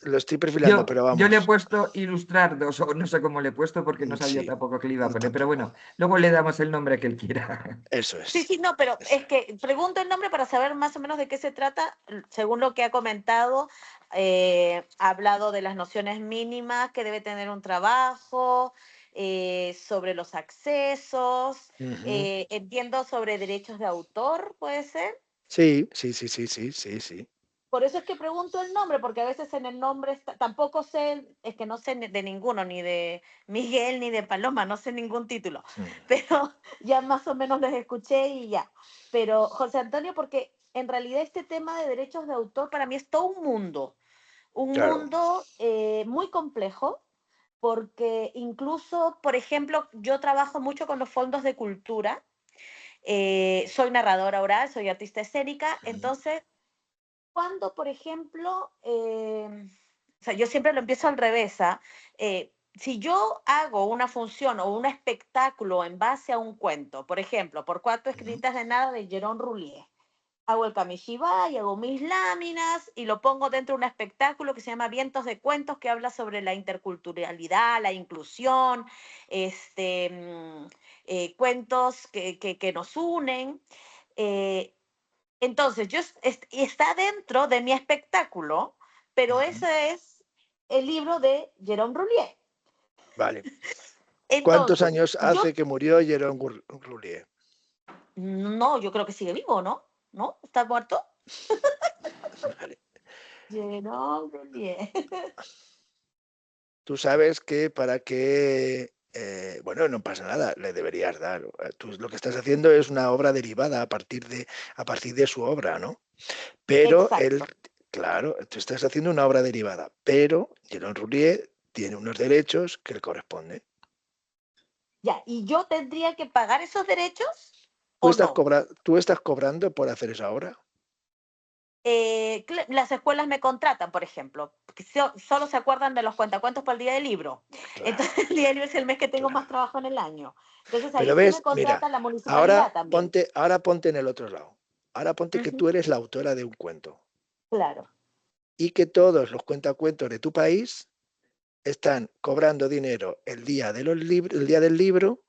lo estoy perfilando, pero Yo le he vamos. puesto ilustrar dos, o no sé cómo le he puesto porque no sabía Sí, tampoco que le iba a poner, pero tampoco. bueno, luego le damos el nombre que él quiera. Eso Sí, es. sí, no, pero Eso es que pregunto el nombre para saber más o menos de qué se trata. Según lo que ha comentado, ha hablado de las nociones mínimas que debe tener un trabajo, sobre los accesos, es. Ujú. entiendo sobre derechos de autor, ¿puede ser? Sí, sí, sí, sí, sí, sí, sí. Por eso es que pregunto el nombre, porque a veces en el nombre tampoco sé, es que no sé de ninguno, ni de Miguel ni de Paloma, no sé ningún título, pero ya más o menos les escuché y ya. Pero José Antonio, porque en realidad este tema de derechos de autor para mí es todo un Claro. mundo muy complejo, porque incluso, por ejemplo, yo trabajo mucho con los fondos de cultura, soy narradora oral, soy artista escénica, entonces cuando, por ejemplo, o sea, yo siempre lo empiezo al revés, ¿ah? Si yo hago una función o un espectáculo en base a un cuento, por ejemplo, por Cuatro escritas de nada de Jérôme Roulier, hago el kamishibai, hago mis láminas y lo pongo dentro de un espectáculo que se llama Vientos de Cuentos, que habla sobre la interculturalidad, la inclusión, cuentos que nos unen. Eh, entonces, está dentro de mi espectáculo, pero ese es el libro de Jérôme Roulier. Vale. ¿Cuántos Entonces, años yo, hace que murió Jérôme Roulier? no, yo creo que sigue vivo, ¿no? ¿No? ¿Está muerto? Vale. Jérôme Roulier. Tú sabes que para que, bueno, no pasa nada, le deberías dar. Tú lo que estás haciendo es una obra derivada a partir de su obra, ¿no? Pero él, Exacto. claro, tú estás haciendo una obra derivada, pero Jérôme Roulier tiene unos derechos que le corresponden. Ya, ¿y yo tendría que pagar esos derechos o no? ¿Tú estás cobrando por hacer esa obra? Las escuelas me contratan, por ejemplo, que solo se acuerdan de los cuentacuentos por el día del libro. Claro, Entonces, el día del libro es el mes que tengo más claro. trabajo en el año. Entonces, ahí Pero sí me ves, mira, contrata la municipalidad también. ahora ponte en el otro lado. Ahora ponte que Ujú, tú eres la autora de un cuento claro. y que todos los cuentacuentos de tu país están cobrando dinero el día del libro,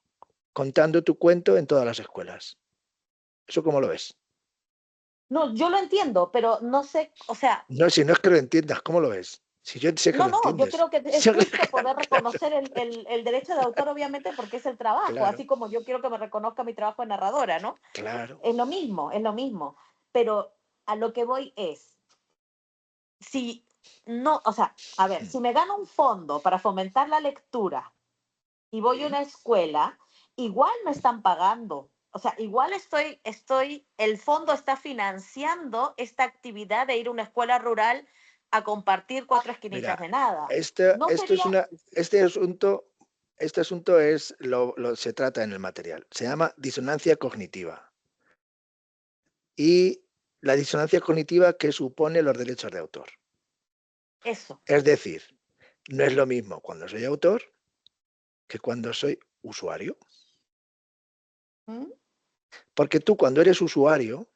contando tu cuento en todas las escuelas. ¿Eso cómo lo ves? No, yo lo entiendo, pero no sé, o sea, No, si no es que lo entiendas, ¿cómo lo ves? Si yo sé que no, lo no, yo entiendes. creo que es justo poder reconocer el derecho de autor, obviamente, porque es el trabajo, Claro, así como yo quiero que me reconozca mi trabajo de narradora, ¿no? claro. Es lo mismo, es lo mismo. Pero a lo que voy es, si no, o sea, a ver, si me gano un fondo para fomentar la lectura y voy a Sí. una escuela, igual me están pagando. O sea, igual el fondo está financiando esta actividad de ir a una escuela rural a compartir cuatro esquinitas Mira, de nada. este, No esto es sería, una, este asunto, este asunto es se trata en el material. Se llama disonancia cognitiva. Y la disonancia cognitiva que supone los derechos de autor. eso. Es decir, no es lo mismo cuando soy autor que cuando soy usuario. ¿Mm? Porque tú cuando eres usuario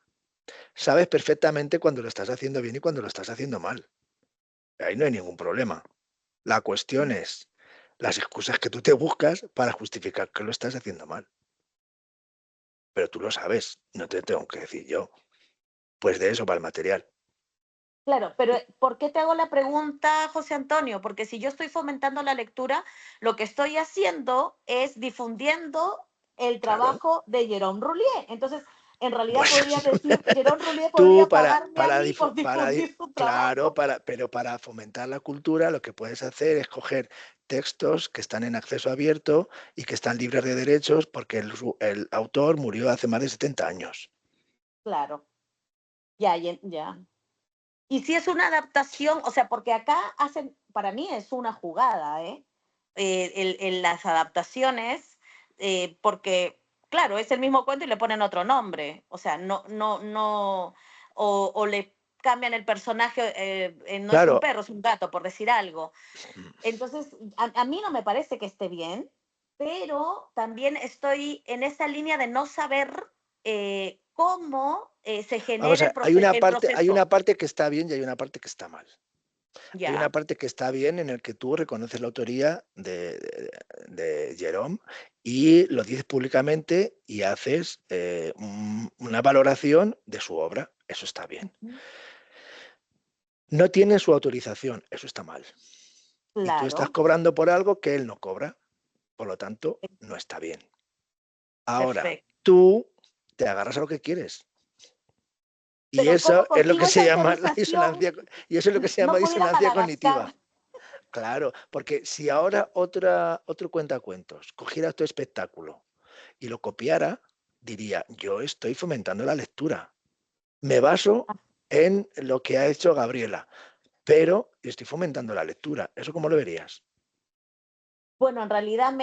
sabes perfectamente cuando lo estás haciendo bien y cuando lo estás haciendo mal. Ahí no hay ningún problema. La cuestión es las excusas que tú te buscas para justificar que lo estás haciendo mal. Pero tú lo sabes, no te tengo que decir yo. Pues de eso va el material. Claro, pero ¿por qué te hago la pregunta, José Antonio? Porque si yo estoy fomentando la lectura, lo que estoy haciendo es difundiendo el Claro. trabajo de Jérôme Roulier. Entonces, en realidad Bueno, podría decir, Jérôme Roulier tú podría para pagarme a mí por difundir su claro, trabajo. pero para fomentar la cultura lo que puedes hacer es coger textos que están en acceso abierto y que están libres de derechos porque el autor murió hace más de 70 años. Claro, ya. Y si es una adaptación, o sea, porque acá hacen, para mí es una jugada, en las adaptaciones, porque, claro, es el mismo cuento y le ponen otro nombre. O sea, no, o le cambian el personaje, no es un Claro. perro, es un gato, por decir algo. Entonces, a mí no me parece que esté bien, pero también estoy en esa línea de no saber cómo se Vamos genera a el ver, hay una proceso. parte que está bien y hay una parte que está mal. Hay una Ya. parte que está bien en el que tú reconoces la autoría de Jérôme y lo dices públicamente y haces una valoración de su obra. Eso está bien. No tiene su autorización. Eso está mal. Y tú estás Claro, cobrando por algo que él no cobra. Por lo tanto, no está bien. Ahora, perfecto. tú te agarras a lo que quieres. Y Pero ¿cómo eso es lo consigo que se esa llama la autorización? disonancia, y eso es lo que se llama No puedo ir a disonancia cognitiva. Madagascar. Claro, porque si ahora otro cuentacuentos cogiera tu espectáculo y lo copiara, diría, yo estoy fomentando la lectura. Me baso en lo que ha hecho Gabriela, pero estoy fomentando la lectura. ¿Eso cómo lo verías? Bueno, en realidad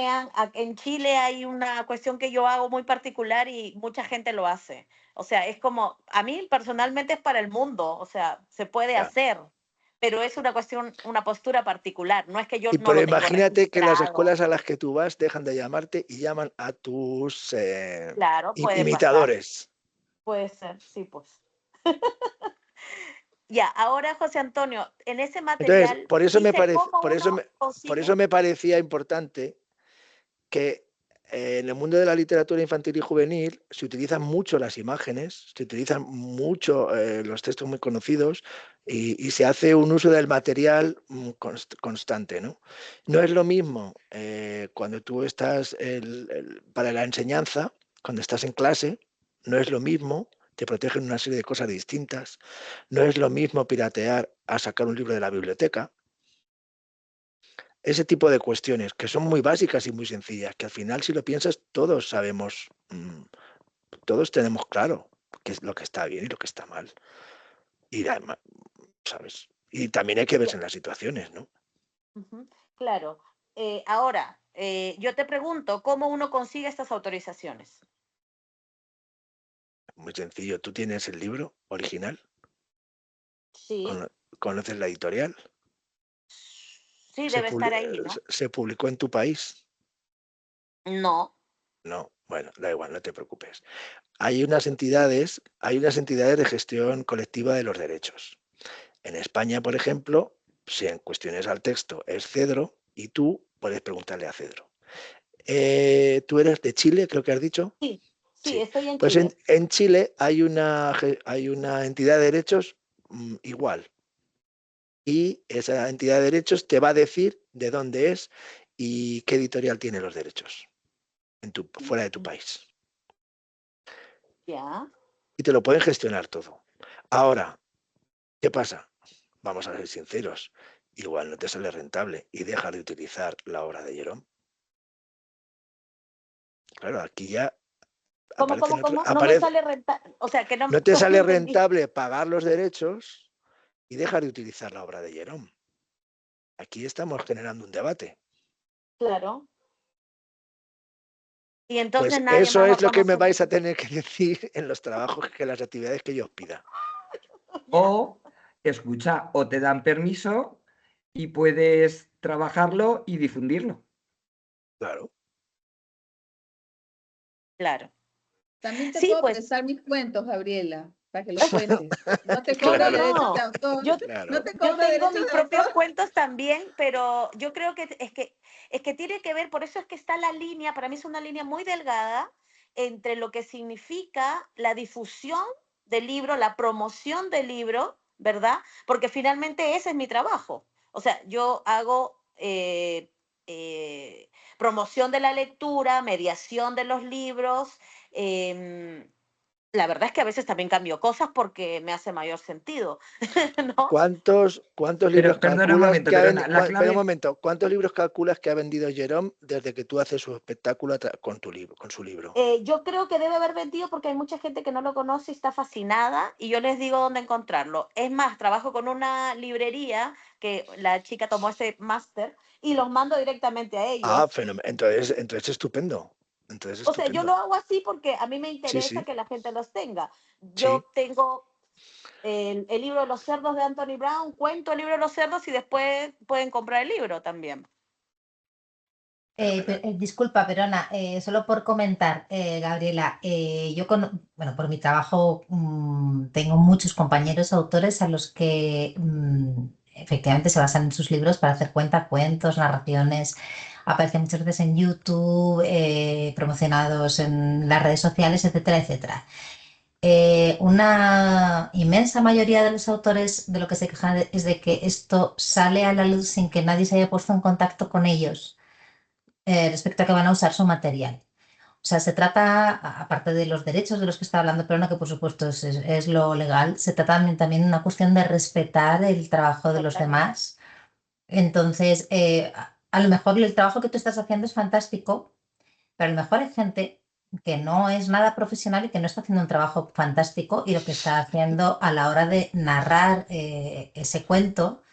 en Chile hay una cuestión que yo hago muy particular y mucha gente lo hace. O sea, es como, a mí personalmente es para el mundo, o sea, se puede Ya. hacer, pero es una cuestión, una postura particular, no es que yo no Pero lo tengo imagínate que las registrado. escuelas a las que tú vas dejan de llamarte y llaman a tus Claro, puede pasar, imitadores. puede ser, sí, pues. Ya, ahora José Antonio, en ese Entonces, material por eso dice cómo uno por eso consigue. me parecía importante que en el mundo de la literatura infantil y juvenil se utilizan mucho las imágenes, se utilizan mucho los textos muy conocidos y se hace un uso del material constante, ¿no? No es lo mismo cuando tú estás para la enseñanza, cuando estás en clase, no es lo mismo, te protegen una serie de cosas distintas, no es lo mismo piratear a sacar un libro de la biblioteca. Ese tipo de cuestiones que son muy básicas y muy sencillas, que al final, si lo piensas, todos sabemos, todos tenemos claro qué es lo que está bien y lo que está mal. Y además, ¿sabes? Y también hay que verse en las situaciones, ¿no? Claro. Ahora, yo te pregunto, ¿cómo uno consigue estas autorizaciones? Muy sencillo. ¿Tú tienes el libro original? Sí, ¿Conoces la editorial? sí, debe estar ahí, ¿no? ¿Se publicó en tu país? No. No. Bueno, da igual, no te preocupes. Hay unas entidades de gestión colectiva de los derechos. En España, por ejemplo, si en cuestiones al texto es Cedro, y tú puedes preguntarle a Cedro. ¿Tú eres de Chile, creo que has dicho? Sí, Sí. estoy en Pues Chile. en Chile hay una entidad de derechos igual. Y esa entidad de derechos te va a decir de dónde es y qué editorial tiene los derechos fuera de tu país. Ya. Y te lo pueden gestionar todo. Ahora, ¿qué pasa? Vamos a ser sinceros. Igual no te sale rentable y dejas de utilizar la obra de Jérôme. Claro, aquí ya ¿Cómo, cómo, cómo? No me aparece, sale rentable. O sea, que no, no te no sale entendí. rentable pagar los derechos y dejar de utilizar la obra de Jérôme. Aquí estamos generando un debate. Claro. Y entonces Pues nadie eso más va es a lo que me conocer. vais a tener que decir en los trabajos, que las actividades que yo os pida. O, escucha, o te dan permiso y puedes trabajarlo y difundirlo. Claro. Claro. También te Sí, puedo pues, prestar mis cuentos, Gabriela. para que los cuentes. No te cobra Claro. derechos de autor, Yo, Claro. no te yo cobra tengo derechos mis de propios autor. cuentos también, pero yo creo que es que tiene que ver, por eso es que está la línea, para mí es una línea muy delgada entre lo que significa la difusión del libro, la promoción del libro, ¿verdad? Porque finalmente ese es mi trabajo. O sea, yo hago promoción de la lectura, mediación de los libros. La verdad es que a veces también cambio cosas porque me hace mayor sentido, ¿no? ¿Cuántos libros Pero perdona un calculas momento, que ha perdona. vendido? La Espera un clave, momento. ¿Cuántos libros calculas que ha vendido Jerome desde que tú haces su espectáculo con tu libro, con su libro? Yo creo que debe haber vendido porque hay mucha gente que no lo conoce y está fascinada y yo les digo dónde encontrarlo. Es más, trabajo con una librería que la chica tomó ese máster y los mando directamente a ellos. Ah, fenomenal. Entonces estupendo. Entonces O sea, yo lo estupendo. hago así porque a mí me Sí, interesa sí, que la gente los tenga. sí. Yo tengo el libro de los cerdos de Anthony Brown, cuento el libro de los cerdos y después pueden comprar el libro también. Fenomenal. Disculpa, Verona, solo por comentar, Gabriela, bueno, por mi trabajo tengo muchos compañeros autores a los que efectivamente se basan en sus libros para hacer cuentos, narraciones, aparecen muchas veces en YouTube, promocionados en las redes sociales, etcétera, etcétera. Una inmensa mayoría de los autores de lo que se quejan es de que esto sale a la luz sin que nadie se haya puesto en contacto con ellos respecto a que van a usar su material. O sea, se trata, aparte de los derechos de los que está hablando Perona, que por supuesto es lo legal, se trata también de una cuestión de respetar el trabajo de los Totalmente. demás. Entonces, a lo mejor el trabajo que tú estás haciendo es fantástico, pero a lo mejor hay gente que no es nada profesional y que no está haciendo un trabajo fantástico y lo que está haciendo a la hora de narrar ese cuento.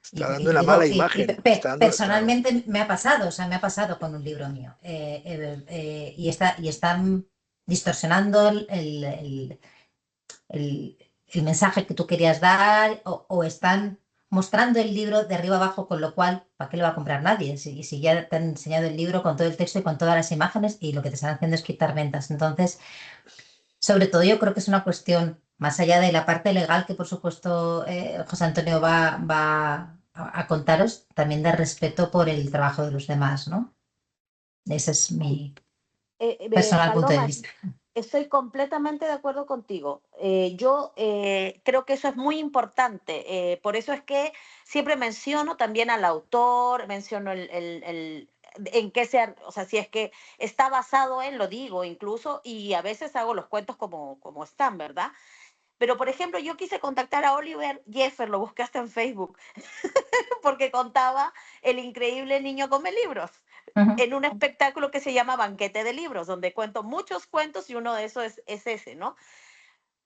Está dando una mala imagen. Está dando, claro. Personalmente me ha pasado, o sea, me ha pasado con un libro mío. Y están distorsionando el mensaje que tú querías dar o están mostrando el libro de arriba abajo, con lo cual, ¿para qué lo va a comprar nadie? Si ya te han enseñado el libro con todo el texto y con todas las imágenes y lo que te están haciendo es quitar ventas. Entonces, sobre todo yo creo que es una cuestión, más allá de la parte legal que por supuesto José Antonio va a contaros, también de respeto por el trabajo de los demás, ¿no? Ese es mi personal punto de Paloma, vista. estoy completamente de acuerdo contigo. Yo creo que eso es muy importante. Por eso es que siempre menciono también al autor, menciono en qué sea, o sea, si es que está basado en, lo digo incluso, y a veces hago los cuentos como están, ¿verdad? Pero, por ejemplo, yo quise contactar a Oliver Jeffer, lo busqué hasta en Facebook, porque contaba El increíble niño come libros en un espectáculo que se llama Banquete de Libros, donde cuento muchos cuentos y uno de esos es ese, ¿no?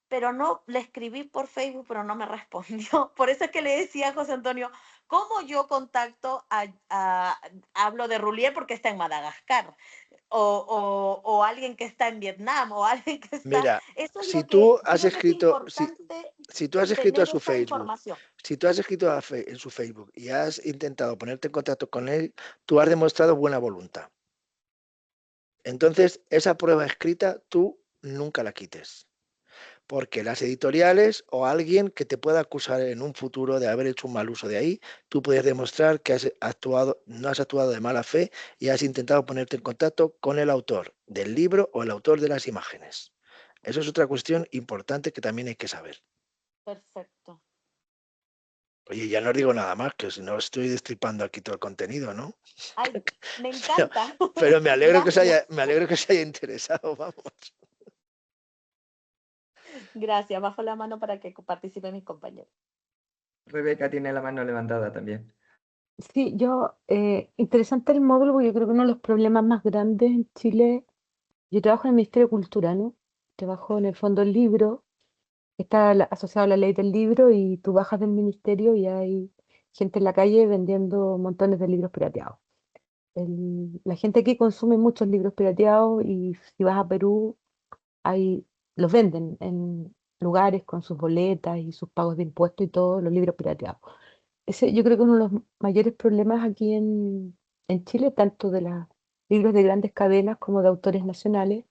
Pero no, le escribí por Facebook, pero no me respondió. Por eso es que le decía a José Antonio, ¿cómo yo contacto hablo de Roulier porque está en Madagascar? O alguien que está en Vietnam, o alguien que está... Mira, Eso es si lo que tú has creo que es escrito, importante, si tú has escrito a tener su esa Facebook, información. si tú has escrito en su Facebook y has intentado ponerte en contacto con él, tú has demostrado buena voluntad. Entonces, esa prueba escrita tú nunca la quites. Porque las editoriales o alguien que te pueda acusar en un futuro de haber hecho un mal uso de ahí, tú puedes demostrar que no has actuado de mala fe y has intentado ponerte en contacto con el autor del libro o el autor de las imágenes. Eso es otra cuestión importante que también hay que saber. Perfecto. Oye, ya no os digo nada más, que si no estoy destripando aquí todo el contenido, ¿no? Ay, me encanta. Pero me alegro que Gracias. os haya interesado, vamos. Gracias. Bajo la mano para que participen mis compañeros. Rebeca tiene la mano levantada también. Sí, interesante el módulo, porque yo creo que uno de los problemas más grandes en Chile, yo trabajo en el Ministerio de Cultura, ¿no? Trabajo en el Fondo del Libro, está asociado a la ley del libro y tú bajas del ministerio y hay gente en la calle vendiendo montones de libros pirateados. La gente aquí consume muchos libros pirateados y si vas a Perú, los venden en lugares con sus boletas y sus pagos de impuestos y todo, los libros pirateados. Ese yo creo que es uno de los mayores problemas aquí en Chile, tanto de los libros de grandes cadenas como de autores nacionales,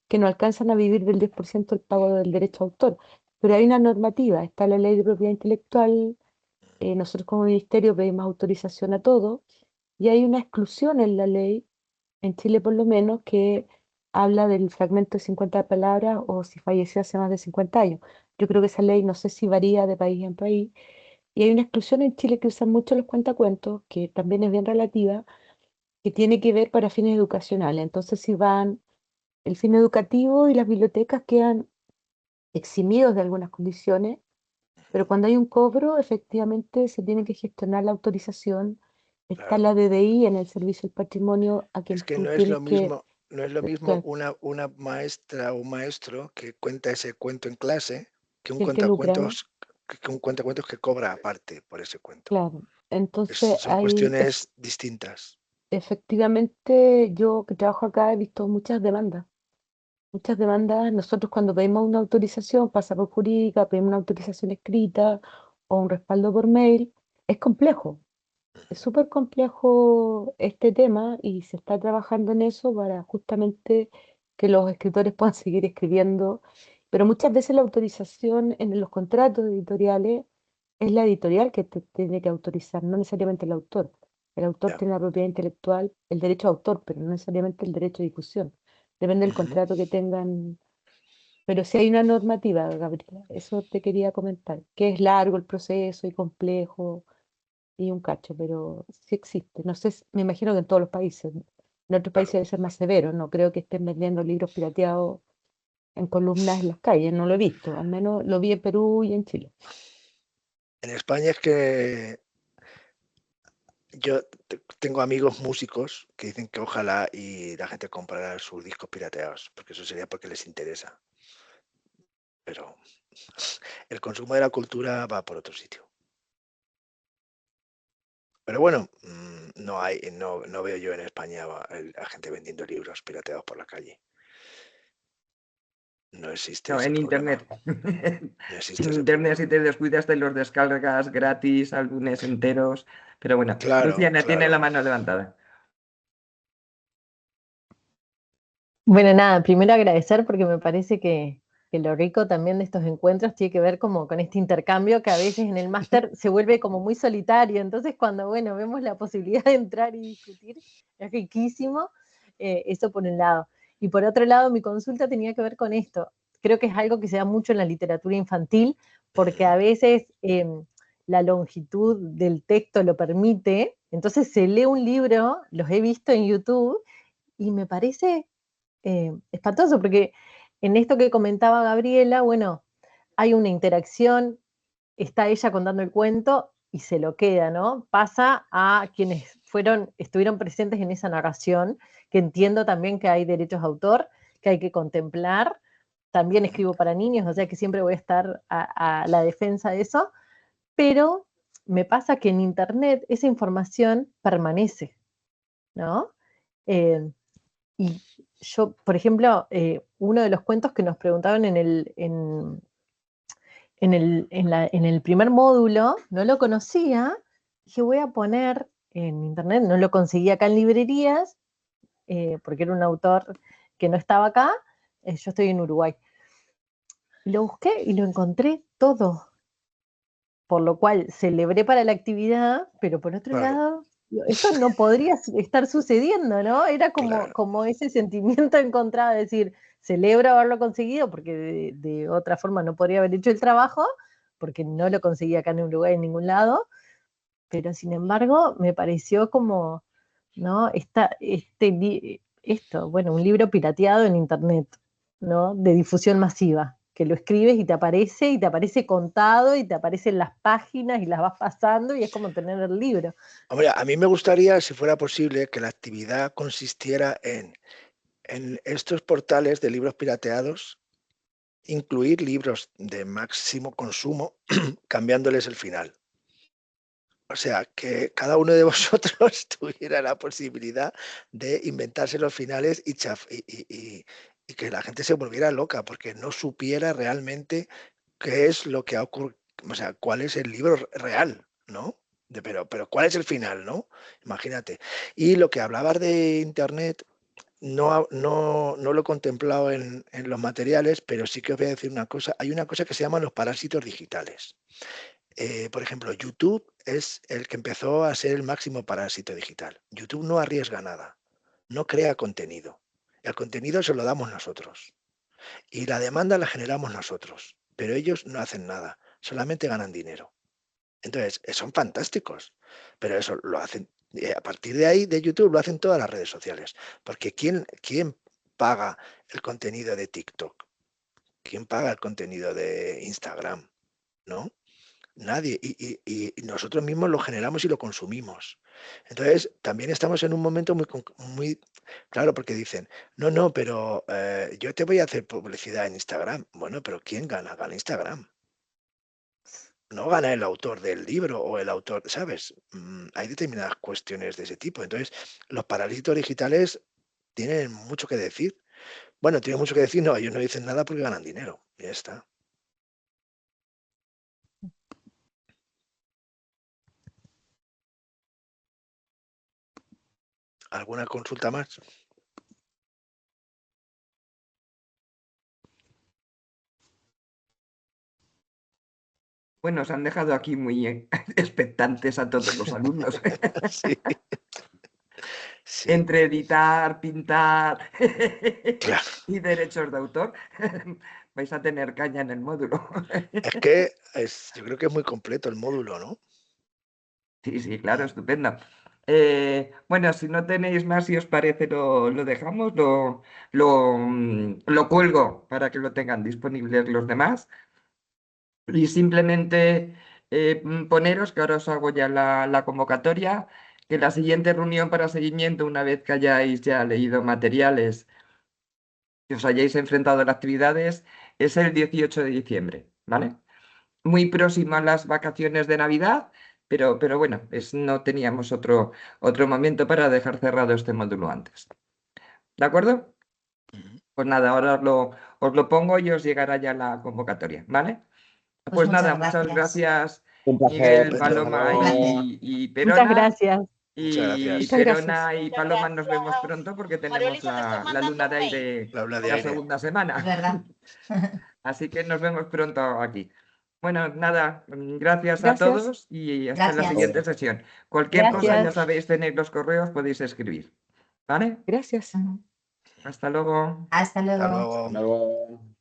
que no alcanzan a vivir del 10% del pago del derecho a autor. Pero hay una normativa, está la ley de propiedad intelectual, nosotros como ministerio pedimos autorización a todo, y hay una exclusión en la ley, en Chile por lo menos, que habla del fragmento de 50 palabras o si falleció hace más de 50 años. Yo creo que esa ley no sé si varía de país en país, y hay una exclusión en Chile que usan mucho los cuentacuentos, que también es bien relativa, que tiene que ver para fines educacionales. Entonces, si van el fin educativo y las bibliotecas quedan eximidos de algunas condiciones, pero cuando hay un cobro, efectivamente se tiene que gestionar la autorización. Está Claro. la DDI en el Servicio del Patrimonio a quien Es que tú no es tienes lo que... mismo, no es lo mismo claro, una maestra o un maestro que cuenta ese cuento en clase que un que el que lucra, ¿no? cuentacuentos que cobra aparte por ese cuento. Claro. Entonces, Son cuestiones distintas. efectivamente, yo que trabajo acá he visto muchas demandas. Muchas demandas, nosotros cuando pedimos una autorización, pasa por jurídica, pedimos una autorización escrita o un respaldo por mail, es complejo. Es súper complejo este tema y se está trabajando en eso para justamente que los escritores puedan seguir escribiendo. Pero muchas veces la autorización en los contratos editoriales es la editorial que te tiene que autorizar, no necesariamente el autor. El autor Ya. tiene la propiedad intelectual, el derecho a autor, pero no necesariamente el derecho de difusión. Depende del Ujú. contrato que tengan. Pero sí hay una normativa, Gabriela, eso te quería comentar, que es largo el proceso y complejo y un cacho, pero sí existe. No sé, me imagino que en todos los países. En otros países Claro. debe ser más severo. No creo que estén vendiendo libros pirateados en columnas en las calles. No lo he visto. Al menos lo vi en Perú y en Chile. En España es que yo tengo amigos músicos que dicen que ojalá y la gente comprara sus discos pirateados, porque eso sería porque les interesa. Pero el consumo de la cultura va por otro sitio. Pero bueno, no veo yo en España a gente vendiendo libros pirateados por la calle. No existe No, ese en problema. internet. No existe En ese internet, problema. si te descuidas, te los descargas gratis, álbumes enteros. Pero bueno, Claro, Luciana tiene la claro. mano levantada. Bueno, nada, primero agradecer porque me parece que lo rico también de estos encuentros tiene que ver como con este intercambio que a veces en el máster se vuelve como muy solitario. Entonces, cuando, bueno, vemos la posibilidad de entrar y discutir, es riquísimo, eso por un lado. Y por otro lado, mi consulta tenía que ver con esto. Creo que es algo que se da mucho en la literatura infantil, porque a veces la longitud del texto lo permite. Entonces se lee un libro, los he visto en YouTube, y me parece espantoso, porque en esto que comentaba Gabriela, bueno, hay una interacción, está ella contando el cuento y se lo queda, ¿no? Pasa a quienes estuvieron presentes en esa narración, que entiendo también que hay derechos de autor, que hay que contemplar. También escribo para niños, o sea que siempre voy a estar a la defensa de eso, pero me pasa que en Internet esa información permanece, ¿no? Eh, y yo, por ejemplo, uno de los cuentos que nos preguntaban en el primer módulo, no lo conocía, dije voy a poner en internet, no lo conseguí acá en librerías, porque era un autor que no estaba acá, yo estoy en Uruguay. Lo busqué y lo encontré todo, por lo cual celebré para la actividad, pero por otro Claro, lado, esto no podría estar sucediendo, ¿no? Era claro. como ese sentimiento encontrado de decir, celebro haberlo conseguido, porque de otra forma no podría haber hecho el trabajo, porque no lo conseguí acá en Uruguay en ningún lado, pero sin embargo me pareció como, ¿no? Bueno, un libro pirateado en internet, ¿no? De difusión masiva, que lo escribes y te aparece contado y te aparecen las páginas y las vas pasando y es como tener el libro. Hombre, a mí me gustaría, si fuera posible, que la actividad consistiera en estos portales de libros pirateados, incluir libros de máximo consumo, cambiándoles el final. O sea, que cada uno de vosotros tuviera la posibilidad de inventarse los finales y que la gente se volviera loca porque no supiera realmente qué es lo que ha ocurrido, o sea, cuál es el libro real, ¿no? Pero ¿cuál es el final, no? Imagínate. Y lo que hablabas de Internet, no lo he contemplado en los materiales, pero sí que os voy a decir una cosa. Hay una cosa que se llama los parásitos digitales. Por ejemplo, YouTube es el que empezó a ser el máximo parásito digital. YouTube no arriesga nada, no crea contenido. El contenido se lo damos nosotros y la demanda la generamos nosotros, pero ellos no hacen nada, solamente ganan dinero. Entonces, son fantásticos, pero eso lo hacen, a partir de ahí, de YouTube, lo hacen todas las redes sociales. Porque ¿quién paga el contenido de TikTok? ¿Quién paga el contenido de Instagram? ¿No? Nadie. Y nosotros mismos lo generamos y lo consumimos. Entonces, también estamos en un momento muy claro, porque dicen, no, pero yo te voy a hacer publicidad en Instagram. Bueno, pero ¿quién gana? Gana Instagram. No gana el autor del libro o el autor, ¿sabes? Hay determinadas cuestiones de ese tipo. Entonces, los parásitos digitales tienen mucho que decir. Bueno, tienen mucho que decir, no, ellos no dicen nada porque ganan dinero. Y ya está. ¿Alguna consulta más? Bueno, os han dejado aquí muy expectantes a todos los alumnos. Sí. Sí, Entre editar, pintar claro. y derechos de autor, vais a tener caña en el módulo. Es que yo creo que es muy completo el módulo, ¿no? Sí, claro, estupendo. Bueno, si no tenéis más, si os parece, lo dejamos, lo cuelgo para que lo tengan disponibles los demás. Y simplemente poneros, que ahora os hago ya la convocatoria, que la siguiente reunión para seguimiento, una vez que hayáis ya leído materiales, que os hayáis enfrentado a las actividades, es el 18 de diciembre, ¿vale? Muy próximo a las vacaciones de Navidad, pero bueno, no teníamos otro momento para dejar cerrado este módulo antes. ¿De acuerdo? Pues nada, ahora os lo pongo y os llegará ya la convocatoria, ¿vale? Pues nada, muchas gracias, Un placer. Miguel, Paloma y Muchas Perona. gracias. Muchas gracias. Y Muchas gracias. Perona y Muchas Paloma nos vemos gracias. pronto porque María tenemos Luisa, te estoy la mandando luna un de mail. aire La habla de la aire. segunda Es semana. verdad. Así que nos vemos pronto aquí. Bueno, nada, gracias a Gracias. todos y hasta la Gracias. siguiente sesión. Cualquier cosa, ya Gracias. sabéis, tenéis los correos, podéis escribir. ¿Vale? Gracias. Ujú. Hasta luego. Hasta Hasta luego. luego. Hasta luego.